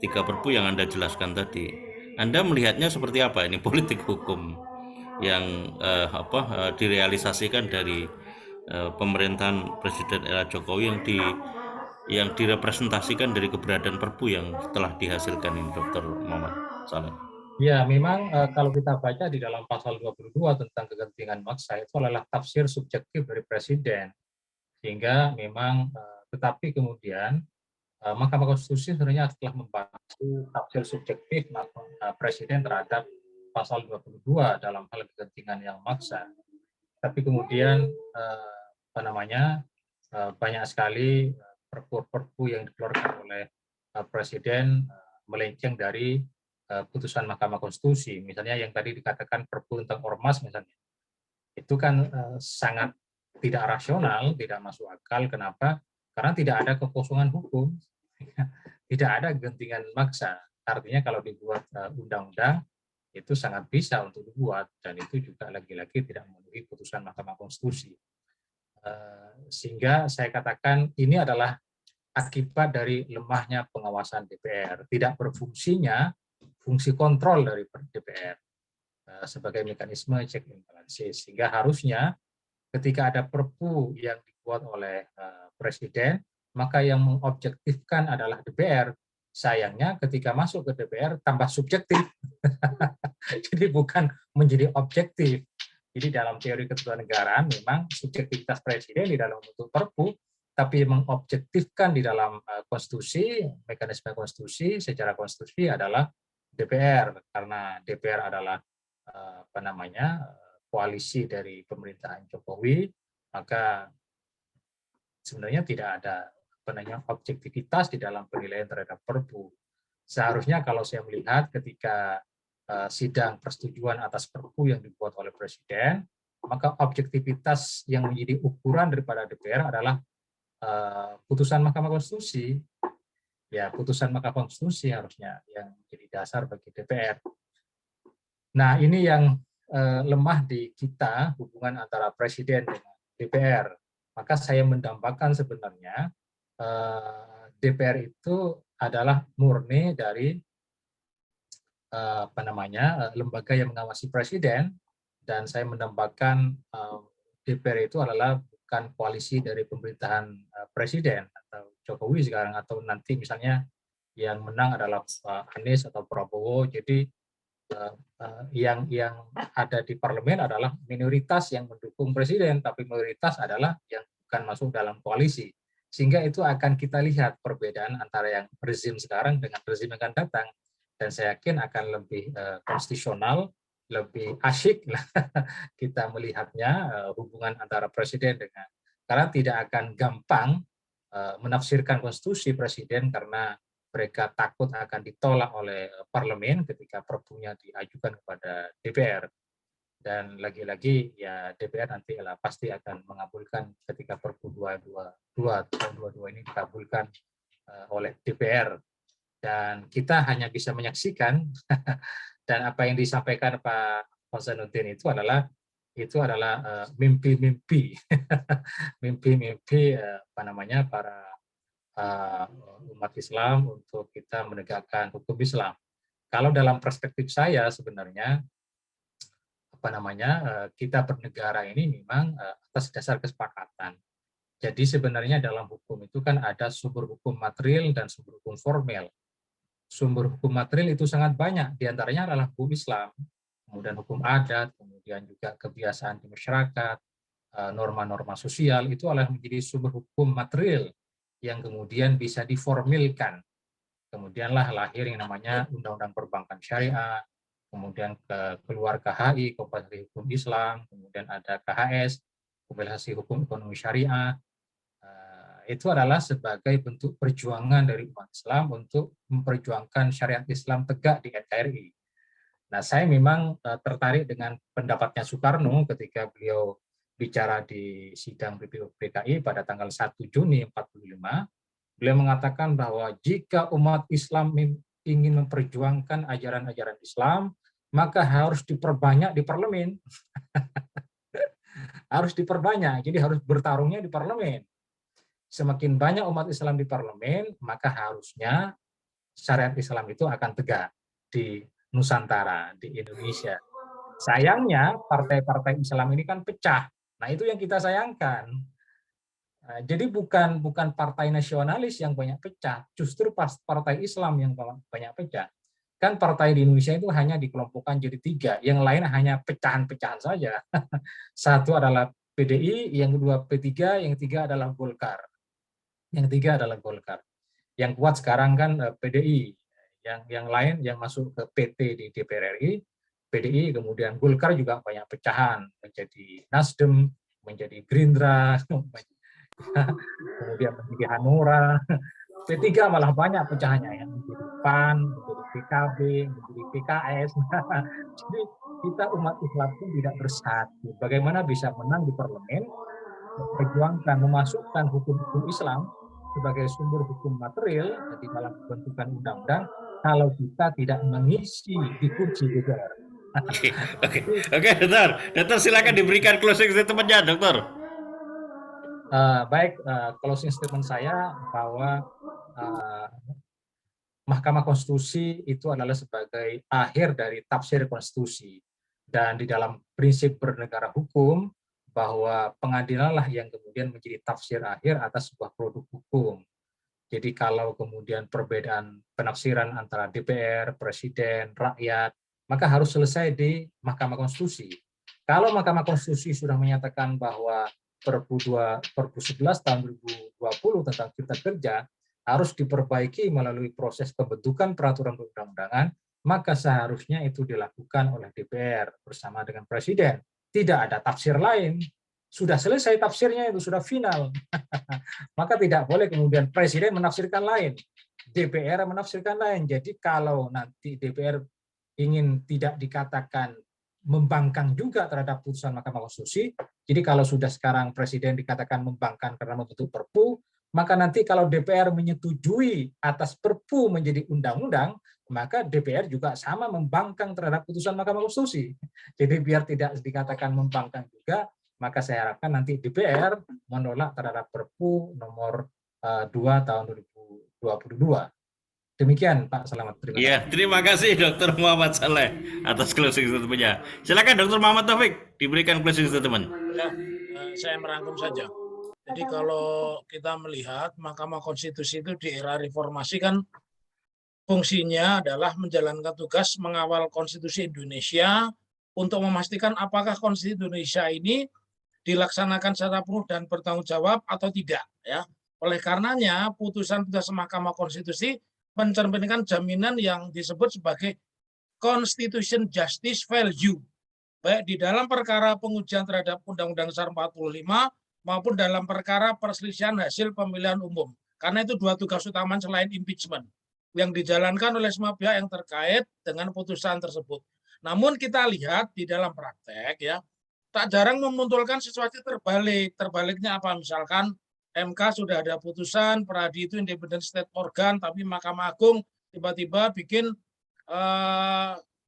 3 Perpu yang Anda jelaskan tadi. Anda melihatnya seperti apa ini politik hukum yang direalisasikan dari pemerintahan Presiden era Jokowi yang direpresentasikan dari keberadaan Perpu yang telah dihasilkan ini, Dr. Muhammad Saleh? Ya, memang kalau kita baca di dalam pasal 22 tentang kegentingan maksa, itu adalah tafsir subjektif dari Presiden. Sehingga memang, tetapi kemudian Mahkamah Konstitusi sebenarnya telah membantu tafsir subjektif Presiden terhadap pasal 22 dalam hal kegentingan yang maksa. Tapi kemudian banyak sekali perpu yang dikeluarkan oleh Presiden melenceng dari putusan Mahkamah Konstitusi. Misalnya yang tadi dikatakan Perpu tentang ormas misalnya, itu kan sangat tidak rasional, tidak masuk akal. Kenapa? Karena tidak ada kekosongan hukum. Tidak ada kegentingan maksa. Artinya kalau dibuat undang-undang itu sangat bisa untuk dibuat, dan itu juga lagi-lagi tidak memenuhi putusan Mahkamah Konstitusi. Sehingga saya katakan ini adalah akibat dari lemahnya pengawasan DPR, tidak berfungsinya fungsi kontrol dari DPR sebagai mekanisme check and balances. Sehingga harusnya ketika ada Perpu yang dibuat oleh Presiden, maka yang mengobjektifkan adalah DPR. Sayangnya ketika masuk ke DPR tambah subjektif. Jadi bukan menjadi objektif. Jadi dalam teori ketatanegaraan memang subjektivitas Presiden di dalam bentuk Perpu, tapi mengobjektifkan di dalam konstitusi, mekanisme konstitusi secara konstitusi adalah DPR, karena DPR adalah koalisi dari pemerintahan Jokowi, maka sebenarnya tidak ada objektivitas di dalam penilaian terhadap Perpu. Seharusnya kalau saya melihat ketika sidang persetujuan atas Perpu yang dibuat oleh Presiden, maka objektivitas yang menjadi ukuran daripada DPR adalah putusan Mahkamah Konstitusi. Ya, putusan Mahkamah Konstitusi harusnya yang menjadi dasar bagi DPR. Nah, ini yang lemah di kita, hubungan antara Presiden dengan DPR. Maka saya mendambakan sebenarnya DPR itu adalah murni dari lembaga yang mengawasi Presiden, dan saya mendambakan DPR itu adalah bukan koalisi dari pemerintahan presiden atau Jokowi sekarang, atau nanti misalnya yang menang adalah Anies atau Prabowo. Jadi yang ada di parlemen adalah minoritas yang mendukung presiden, tapi mayoritas adalah yang bukan masuk dalam koalisi. Sehingga itu akan kita lihat perbedaan antara yang rezim sekarang dengan rezim yang akan datang. Dan saya yakin akan lebih konstitusional, lebih asyik lah kita melihatnya hubungan antara presiden dengan, karena tidak akan gampang menafsirkan konstitusi presiden karena mereka takut akan ditolak oleh parlemen ketika perpunya diajukan kepada DPR. Dan lagi-lagi ya DPR nanti pasti akan mengabulkan ketika Perpu 22 tahun 22 ini dikabulkan oleh DPR. Dan kita hanya bisa menyaksikan dan apa yang disampaikan Pak Hasanuddin itu adalah mimpi-mimpi mimpi-mimpi para umat Islam untuk kita menegakkan hukum Islam. Kalau dalam perspektif saya sebenarnya kita bernegara ini memang atas dasar kesepakatan. Jadi sebenarnya dalam hukum itu kan ada sumber hukum material dan sumber hukum formal. Sumber hukum material itu sangat banyak, diantaranya adalah hukum Islam, kemudian hukum adat, kemudian juga kebiasaan di masyarakat, norma-norma sosial, itu adalah menjadi sumber hukum material yang kemudian bisa diformilkan. Kemudianlah lahir yang namanya Undang-Undang Perbankan Syariah, kemudian keluar KHI, Kompensasi Hukum Islam, kemudian ada KHS, Kompensasi Hukum Ekonomi Syariah. Itu adalah sebagai bentuk perjuangan dari umat Islam untuk memperjuangkan syariat Islam tegak di NKRI. Nah, saya memang tertarik dengan pendapatnya Soekarno ketika beliau bicara di sidang BPUPKI pada tanggal 1 Juni 45, beliau mengatakan bahwa jika umat Islam ingin memperjuangkan ajaran-ajaran Islam, maka harus diperbanyak di parlemen. Harus diperbanyak, jadi harus bertarungnya di parlemen. Semakin banyak umat Islam di parlemen, maka harusnya syariat Islam itu akan tegak di Nusantara, di Indonesia. Sayangnya partai-partai Islam ini kan pecah. Nah, itu yang kita sayangkan. Jadi bukan partai nasionalis yang banyak pecah, justru partai Islam yang banyak pecah. Kan partai di Indonesia itu hanya dikelompokkan jadi 3, yang lain hanya pecahan-pecahan saja. Satu adalah PDI, yang kedua P3, yang ketiga adalah Golkar. Yang kuat sekarang kan PDI, yang lain yang masuk ke PT di DPR RI, PDI, kemudian Golkar juga banyak pecahan, menjadi Nasdem, menjadi Gerindra, kemudian menjadi Hanura. P3 malah banyak pecahannya, ya, menjadi PAN, menjadi PKB, menjadi PKS. Jadi kita umat Islam pun tidak bersatu. Bagaimana bisa menang di parlemen, memperjuangkan, memasukkan hukum-hukum Islam sebagai sumber hukum material di dalam pembentukan undang-undang kalau kita tidak mengisi di kursi DPR. Oke, dokter silakan diberikan closing statement-nya, dokter. Baik, closing statement saya bahwa Mahkamah Konstitusi itu adalah sebagai akhir dari tafsir konstitusi, dan di dalam prinsip bernegara hukum bahwa pengadilan lah yang kemudian menjadi tafsir akhir atas sebuah produk hukum. Jadi kalau kemudian perbedaan penafsiran antara DPR, presiden, rakyat, maka harus selesai di Mahkamah Konstitusi. Kalau Mahkamah Konstitusi sudah menyatakan bahwa Perpu 11 tahun 2020 tentang Cipta Kerja harus diperbaiki melalui proses pembentukan peraturan perundang-undangan, maka seharusnya itu dilakukan oleh DPR bersama dengan presiden. Tidak ada tafsir lain. Sudah selesai tafsirnya, itu sudah final. Maka tidak boleh kemudian presiden menafsirkan lain, DPR menafsirkan lain. Jadi kalau nanti DPR ingin tidak dikatakan membangkang juga terhadap putusan Mahkamah Konstitusi, jadi kalau sudah sekarang presiden dikatakan membangkang karena membentuk Perpu, maka nanti kalau DPR menyetujui atas Perpu menjadi undang-undang, maka DPR juga sama membangkang terhadap putusan Mahkamah Konstitusi. Jadi biar tidak dikatakan membangkang juga, maka saya harapkan nanti DPR menolak terhadap Perpu nomor 2 tahun 2022. Demikian Pak Selamat. Terima kasih Dr. Muhammad Saleh atas closing statement-nya. Silakan Dr. Muhammad Taufik diberikan closing statement. Saya merangkum saja. Jadi kalau kita melihat Mahkamah Konstitusi itu di era reformasi kan fungsinya adalah menjalankan tugas mengawal konstitusi Indonesia untuk memastikan apakah konstitusi Indonesia ini dilaksanakan secara penuh dan bertanggung jawab atau tidak, ya. Oleh karenanya putusan-putusan Mahkamah Konstitusi mencerminkan jaminan yang disebut sebagai Constitution Justice Value, baik di dalam perkara pengujian terhadap Undang-Undang Dasar 45 maupun dalam perkara perselisihan hasil pemilihan umum. Karena itu dua tugas utama selain impeachment yang dijalankan oleh semua pihak yang terkait dengan putusan tersebut. Namun kita lihat di dalam praktek, ya, tak jarang memunculkan sesuatu terbalik. Terbaliknya apa? Misalkan MK sudah ada putusan, Peradi itu independent state organ, tapi Mahkamah Agung tiba-tiba bikin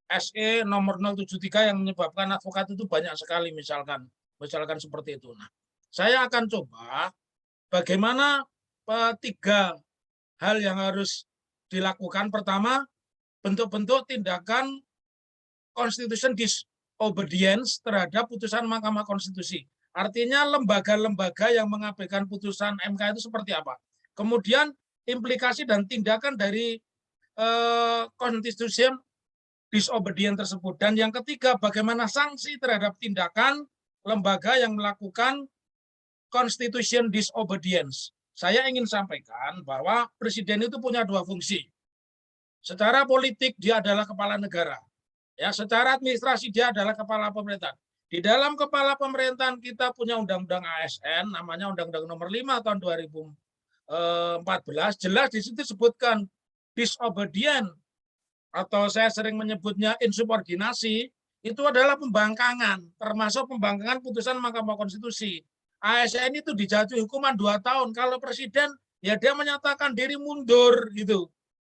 SE nomor 073 yang menyebabkan advokat itu banyak sekali, misalkan seperti itu. Nah, saya akan coba bagaimana 3 hal yang harus dilakukan. Pertama, bentuk-bentuk tindakan constitution disobedience terhadap putusan Mahkamah Konstitusi. Artinya lembaga-lembaga yang mengabaikan putusan MK itu seperti apa. Kemudian implikasi dan tindakan dari constitution disobedience tersebut. Dan yang ketiga, bagaimana sanksi terhadap tindakan lembaga yang melakukan constitution disobedience. Saya ingin sampaikan bahwa presiden itu punya 2 fungsi. Secara politik dia adalah kepala negara. Ya, secara administrasi dia adalah kepala pemerintahan. Di dalam kepala pemerintahan kita punya undang-undang ASN, namanya Undang-Undang Nomor 5 tahun 2014, jelas di situ disebutkan disobedient atau saya sering menyebutnya insubordinasi, itu adalah pembangkangan, termasuk pembangkangan putusan Mahkamah Konstitusi. ASN itu dijatuhi hukuman 2 tahun. Kalau presiden, ya dia menyatakan diri mundur gitu.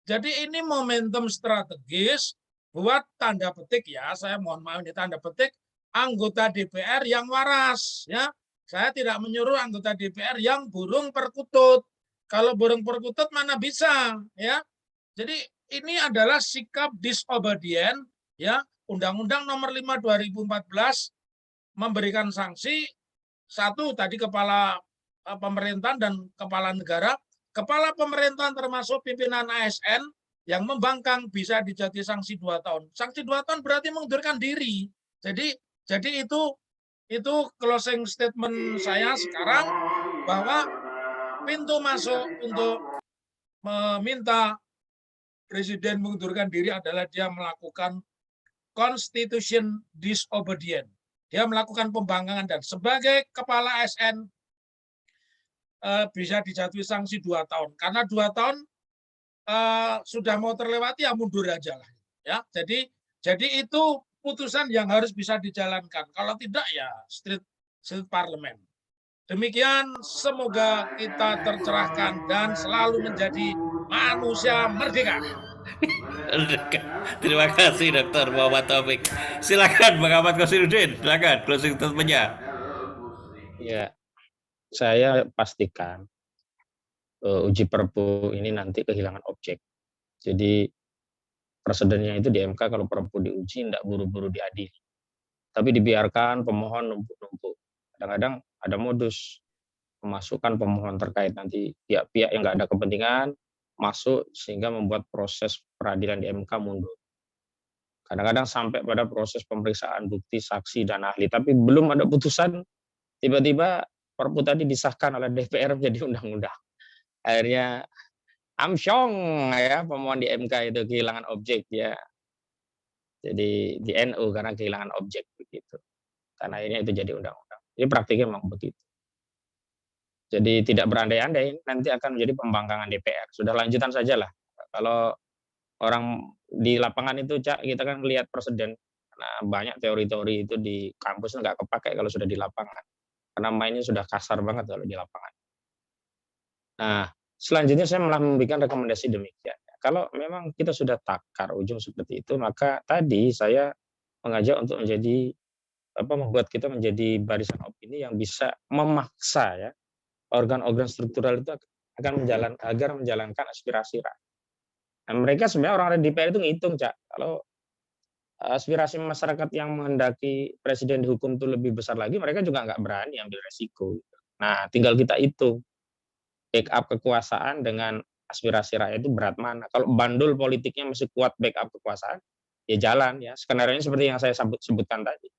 Jadi ini momentum strategis buat tanda petik, ya, saya mohon maaf ini tanda petik, anggota DPR yang waras, ya. Saya tidak menyuruh anggota DPR yang burung perkutut. Kalau burung perkutut mana bisa, ya. Jadi ini adalah sikap disobedient, ya. Undang-Undang Nomor 5 2014 memberikan sanksi 1 tadi kepala pemerintahan dan kepala negara. Kepala pemerintahan termasuk pimpinan ASN yang membangkang bisa dijatuhi sanksi 2 tahun. Sanksi 2 tahun berarti mengundurkan diri. Jadi itu closing statement saya sekarang, bahwa pintu masuk untuk meminta presiden mengundurkan diri adalah dia melakukan constitution disobedient. Dia melakukan pembangkangan dan sebagai kepala ASN bisa dijatuhi sanksi 2 tahun. Karena 2 tahun sudah mau terlewati, ya mundur aja lah. Ya, jadi itu putusan yang harus bisa dijalankan. Kalau tidak, ya street parlemen. Demikian, semoga kita tercerahkan dan selalu menjadi manusia merdeka. Terima kasih Dr. Muhammad Taufik. Silakan Bang Ahmad Qasiruddin, silakan closing statement-nya. Ya, saya pastikan uji perpu ini nanti kehilangan objek. Jadi presidennya itu di MK kalau perpu diuji tidak buru-buru diadili, tapi dibiarkan pemohon numpuk-numpuk. Kadang-kadang ada modus memasukkan pemohon terkait nanti pihak-pihak yang nggak ada kepentingan masuk sehingga membuat proses peradilan di MK mundur. Kadang-kadang sampai pada proses pemeriksaan bukti, saksi, dan ahli, tapi belum ada putusan, tiba-tiba perpu tadi disahkan oleh DPR menjadi undang-undang. Akhirnya amsyong, ya, pemohon di MK itu kehilangan objek, ya. Jadi di NU karena kehilangan objek begitu. Karena akhirnya itu jadi undang-undang. Ini praktiknya memang begitu. Jadi tidak berandai-andai, nanti akan menjadi pembangkangan DPR. Sudah lanjutan saja lah. Kalau orang di lapangan itu, Cak, kita kan melihat presiden. Karena banyak teori-teori itu di kampus nggak kepakai kalau sudah di lapangan. Karena mainnya sudah kasar banget kalau di lapangan. Nah, selanjutnya saya malah memberikan rekomendasi demikian. Kalau memang kita sudah takar ujung seperti itu, maka tadi saya mengajak untuk membuat kita menjadi barisan opini yang bisa memaksa, ya, organ-organ struktural itu agar menjalankan aspirasi rakyat. Nah, mereka sebenarnya orang di DPR itu ngitung, Cak, kalau aspirasi masyarakat yang menghendaki presiden dihukum itu lebih besar lagi, mereka juga nggak berani ambil resiko. Nah, tinggal kita hitung backup kekuasaan dengan aspirasi rakyat itu berat mana. Kalau bandul politiknya masih kuat backup kekuasaan, ya jalan ya. Skenario seperti yang saya sebutkan tadi.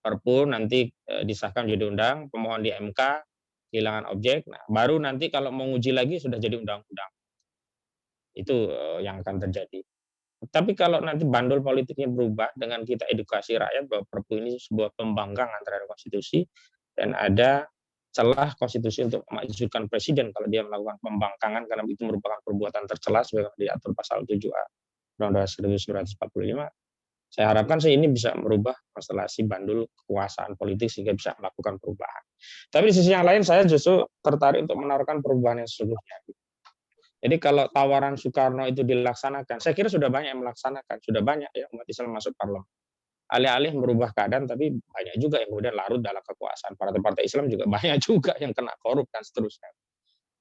Perpu nanti disahkan jadi undang, pemohon di MK kehilangan objek. Nah, baru nanti kalau mau nguji lagi sudah jadi undang-undang. Itu yang akan terjadi. Tapi kalau nanti bandul politiknya berubah dengan kita edukasi rakyat bahwa Perpu ini sebuah pembangkangan terhadap konstitusi dan ada celah konstitusi untuk mengajukan presiden kalau dia melakukan pembangkangan karena itu merupakan perbuatan tercela sebagaimana diatur pasal 7A Undang-Undang 1945. Saya harapkan sih ini bisa merubah konstelasi bandul kekuasaan politik sehingga bisa melakukan perubahan. Tapi di sisi yang lain saya justru tertarik untuk menawarkan perubahan yang sesungguhnya. Jadi kalau tawaran Soekarno itu dilaksanakan, saya kira sudah banyak yang melaksanakan, sudah banyak ya umat Islam masuk parlemen. Alih-alih merubah keadaan, tapi banyak juga yang kemudian larut dalam kekuasaan. Partai-partai Islam juga banyak juga yang kena korup dan seterusnya.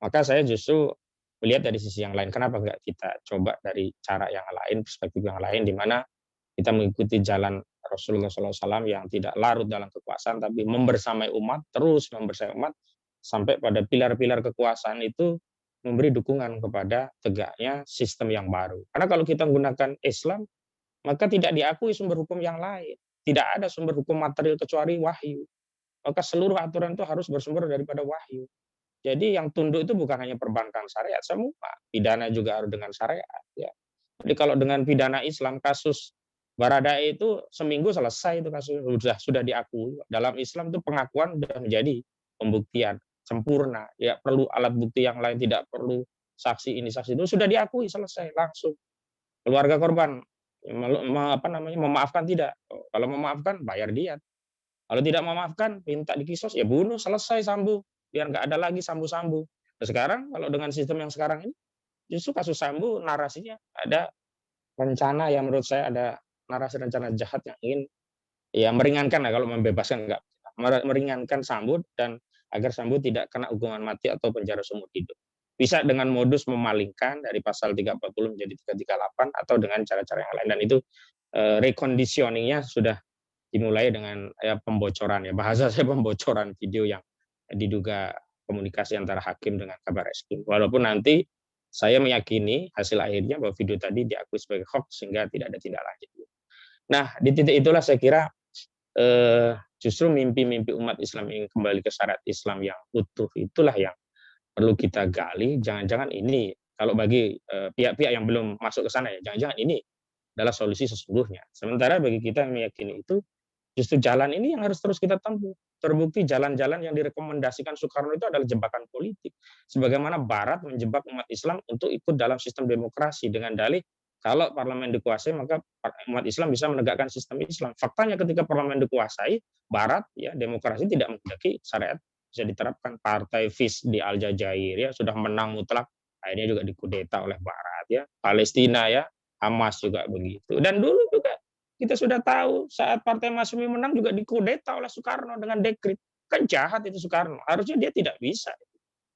Maka saya justru melihat dari sisi yang lain, kenapa enggak kita coba dari cara yang lain, perspektif yang lain, di mana kita mengikuti jalan Rasulullah SAW yang tidak larut dalam kekuasaan, tapi membersamai umat, terus membersamai umat, sampai pada pilar-pilar kekuasaan itu memberi dukungan kepada tegaknya sistem yang baru. Karena kalau kita menggunakan Islam, maka tidak diakui sumber hukum yang lain. Tidak ada sumber hukum material kecuali wahyu. Maka seluruh aturan itu harus bersumber daripada wahyu. Jadi yang tunduk itu bukan hanya perbankan syariat, semua. Pidana juga harus dengan syariat. Ya. Jadi kalau dengan pidana Islam, kasus Baradae itu seminggu selesai itu kasus sudah diakui. Dalam Islam itu pengakuan sudah menjadi pembuktian sempurna. Ya perlu alat bukti yang lain, tidak perlu saksi ini saksi itu sudah diakui selesai langsung. Keluarga korban memaafkan tidak. Kalau memaafkan bayar diat. Kalau tidak memaafkan minta dikisos ya bunuh selesai Sambo biar nggak ada lagi sambu-sambu. Nah, sekarang kalau dengan sistem yang sekarang ini justru kasus Sambo narasinya ada rencana yang menurut saya ada narasi rencana jahat yang ingin ya meringankan lah kalau membebaskan enggak meringankan Sambo dan agar Sambo tidak kena hukuman mati atau penjara seumur hidup. Bisa dengan modus memalingkan dari pasal 340 menjadi 338 atau dengan cara-cara yang lain dan itu reconditioningnya sudah dimulai dengan pembocoran ya bahasa saya pembocoran video yang diduga komunikasi antara hakim dengan kabar reskrim. Walaupun nanti saya meyakini hasil akhirnya bahwa video tadi diakui sebagai hoax sehingga tidak ada tindak lanjut. Nah, di titik itulah saya kira justru mimpi-mimpi umat Islam ingin kembali ke syariat Islam yang utuh itulah yang perlu kita gali. Jangan-jangan ini kalau bagi pihak-pihak yang belum masuk ke sana ya, jangan-jangan ini adalah solusi sesungguhnya. Sementara bagi kita yang meyakini itu justru jalan ini yang harus terus kita tempuh. Terbukti jalan-jalan yang direkomendasikan Soekarno itu adalah jebakan politik. Sebagaimana Barat menjebak umat Islam untuk ikut dalam sistem demokrasi dengan dalih kalau parlemen dikuasai maka umat Islam bisa menegakkan sistem Islam. Faktanya ketika parlemen dikuasai, Barat ya demokrasi tidak menghendaki syariat bisa diterapkan. Partai FIS di Aljazair ya sudah menang mutlak, akhirnya juga dikudeta oleh Barat ya. Palestina ya, Hamas juga begitu. Dan dulu juga kita sudah tahu saat Partai Masyumi menang juga dikudeta oleh Soekarno dengan dekret. Kan jahat itu Soekarno. Harusnya dia tidak bisa.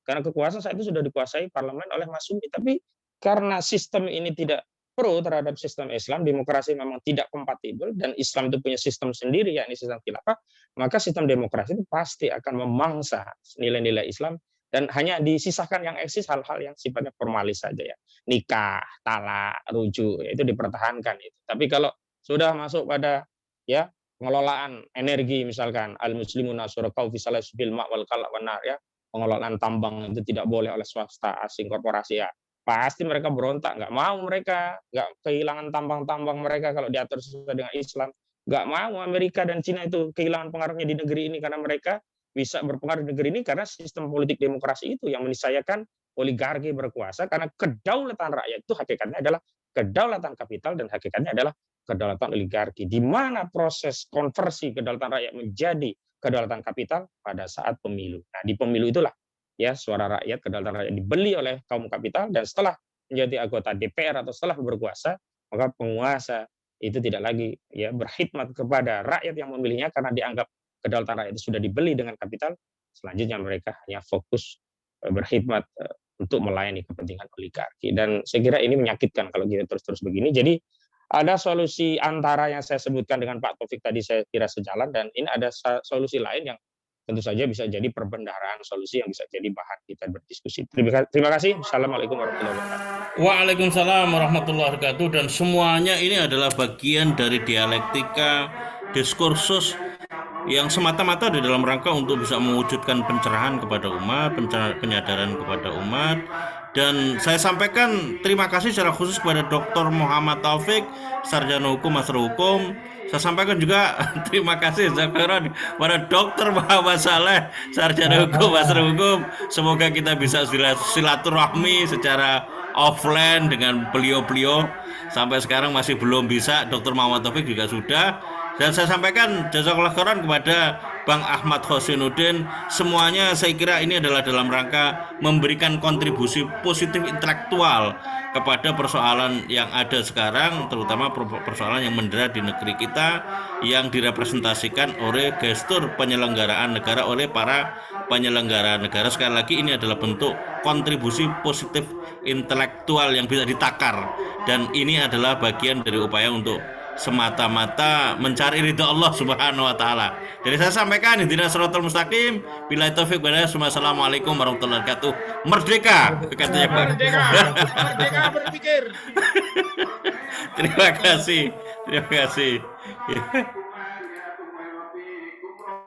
Karena kekuasaan saat itu sudah dikuasai parlemen oleh Masyumi. Tapi karena sistem ini tidak pro terhadap sistem Islam, demokrasi memang tidak kompatibel, dan Islam itu punya sistem sendiri, yakni sistem khilafah, maka sistem demokrasi itu pasti akan memangsa nilai-nilai Islam, dan hanya disisahkan yang eksis hal-hal yang sifatnya formalis saja ya. Nikah, talak, rujuk, itu dipertahankan itu. Tapi kalau sudah masuk pada ya pengelolaan energi misalkan al-muslimuna syurakau fi salasil bil ma' wal kala' wan nar ya, pengelolaan tambang itu tidak boleh oleh swasta asing korporasi ya. Pasti mereka berontak, nggak mau mereka, nggak kehilangan tambang-tambang mereka kalau diatur sesuai dengan Islam. Nggak mau Amerika dan Cina itu kehilangan pengaruhnya di negeri ini karena mereka bisa berpengaruh di negeri ini karena sistem politik demokrasi itu yang meniscayakan oligarki berkuasa karena kedaulatan rakyat itu hakikatnya adalah kedaulatan kapital dan hakikatnya adalah kedaulatan oligarki. Di mana proses konversi kedaulatan rakyat menjadi kedaulatan kapital pada saat pemilu. Nah, di pemilu itulah ya suara rakyat, kedaulatan rakyat dibeli oleh kaum kapital dan setelah menjadi anggota DPR atau setelah berkuasa maka penguasa itu tidak lagi ya berkhidmat kepada rakyat yang memilihnya karena dianggap kedaulatan rakyat itu sudah dibeli dengan kapital. Selanjutnya mereka hanya fokus berkhidmat untuk melayani kepentingan oligarki dan saya kira ini menyakitkan kalau kita terus-terus begini. Jadi ada solusi antara yang saya sebutkan dengan Pak Taufik tadi saya kira sejalan dan ini ada solusi lain yang tentu saja bisa jadi perbendaharaan solusi yang bisa jadi bahan kita berdiskusi. Terima kasih. Assalamualaikum warahmatullahi wabarakatuh. Waalaikumsalam warahmatullahi wabarakatuh. Dan semuanya ini adalah bagian dari dialektika diskursus yang semata-mata di dalam rangka untuk bisa mewujudkan pencerahan kepada umat, penyadaran kepada umat. Dan saya sampaikan terima kasih secara khusus kepada Dr. Muhammad Taufik, sarjana hukum, master hukum. Saya sampaikan juga terima kasih kepada Dr. Muhammad Saleh, sarjana hukum, master hukum. Semoga kita bisa silaturahmi secara offline dengan beliau-beliau. Sampai sekarang masih belum bisa, Dr. Muhammad Taufik juga sudah. Dan saya sampaikan jazakallah khairan kepada Bang Ahmad Hosinuddin. Semuanya saya kira ini adalah dalam rangka memberikan kontribusi positif intelektual kepada persoalan yang ada sekarang, terutama persoalan yang mendera di negeri kita, yang direpresentasikan oleh gestur penyelenggaraan negara oleh para penyelenggara negara. Sekali lagi ini adalah bentuk kontribusi positif intelektual yang bisa ditakar, dan ini adalah bagian dari upaya untuk semata-mata mencari ridha Allah Subhanahu wa taala. Jadi saya sampaikan ihdinas shiratal mustaqim, billahi taufik wal hidayah. Wassalamualaikum warahmatullahi wabarakatuh. Merdeka, katanya Pak. Merdeka berpikir. Terima kasih.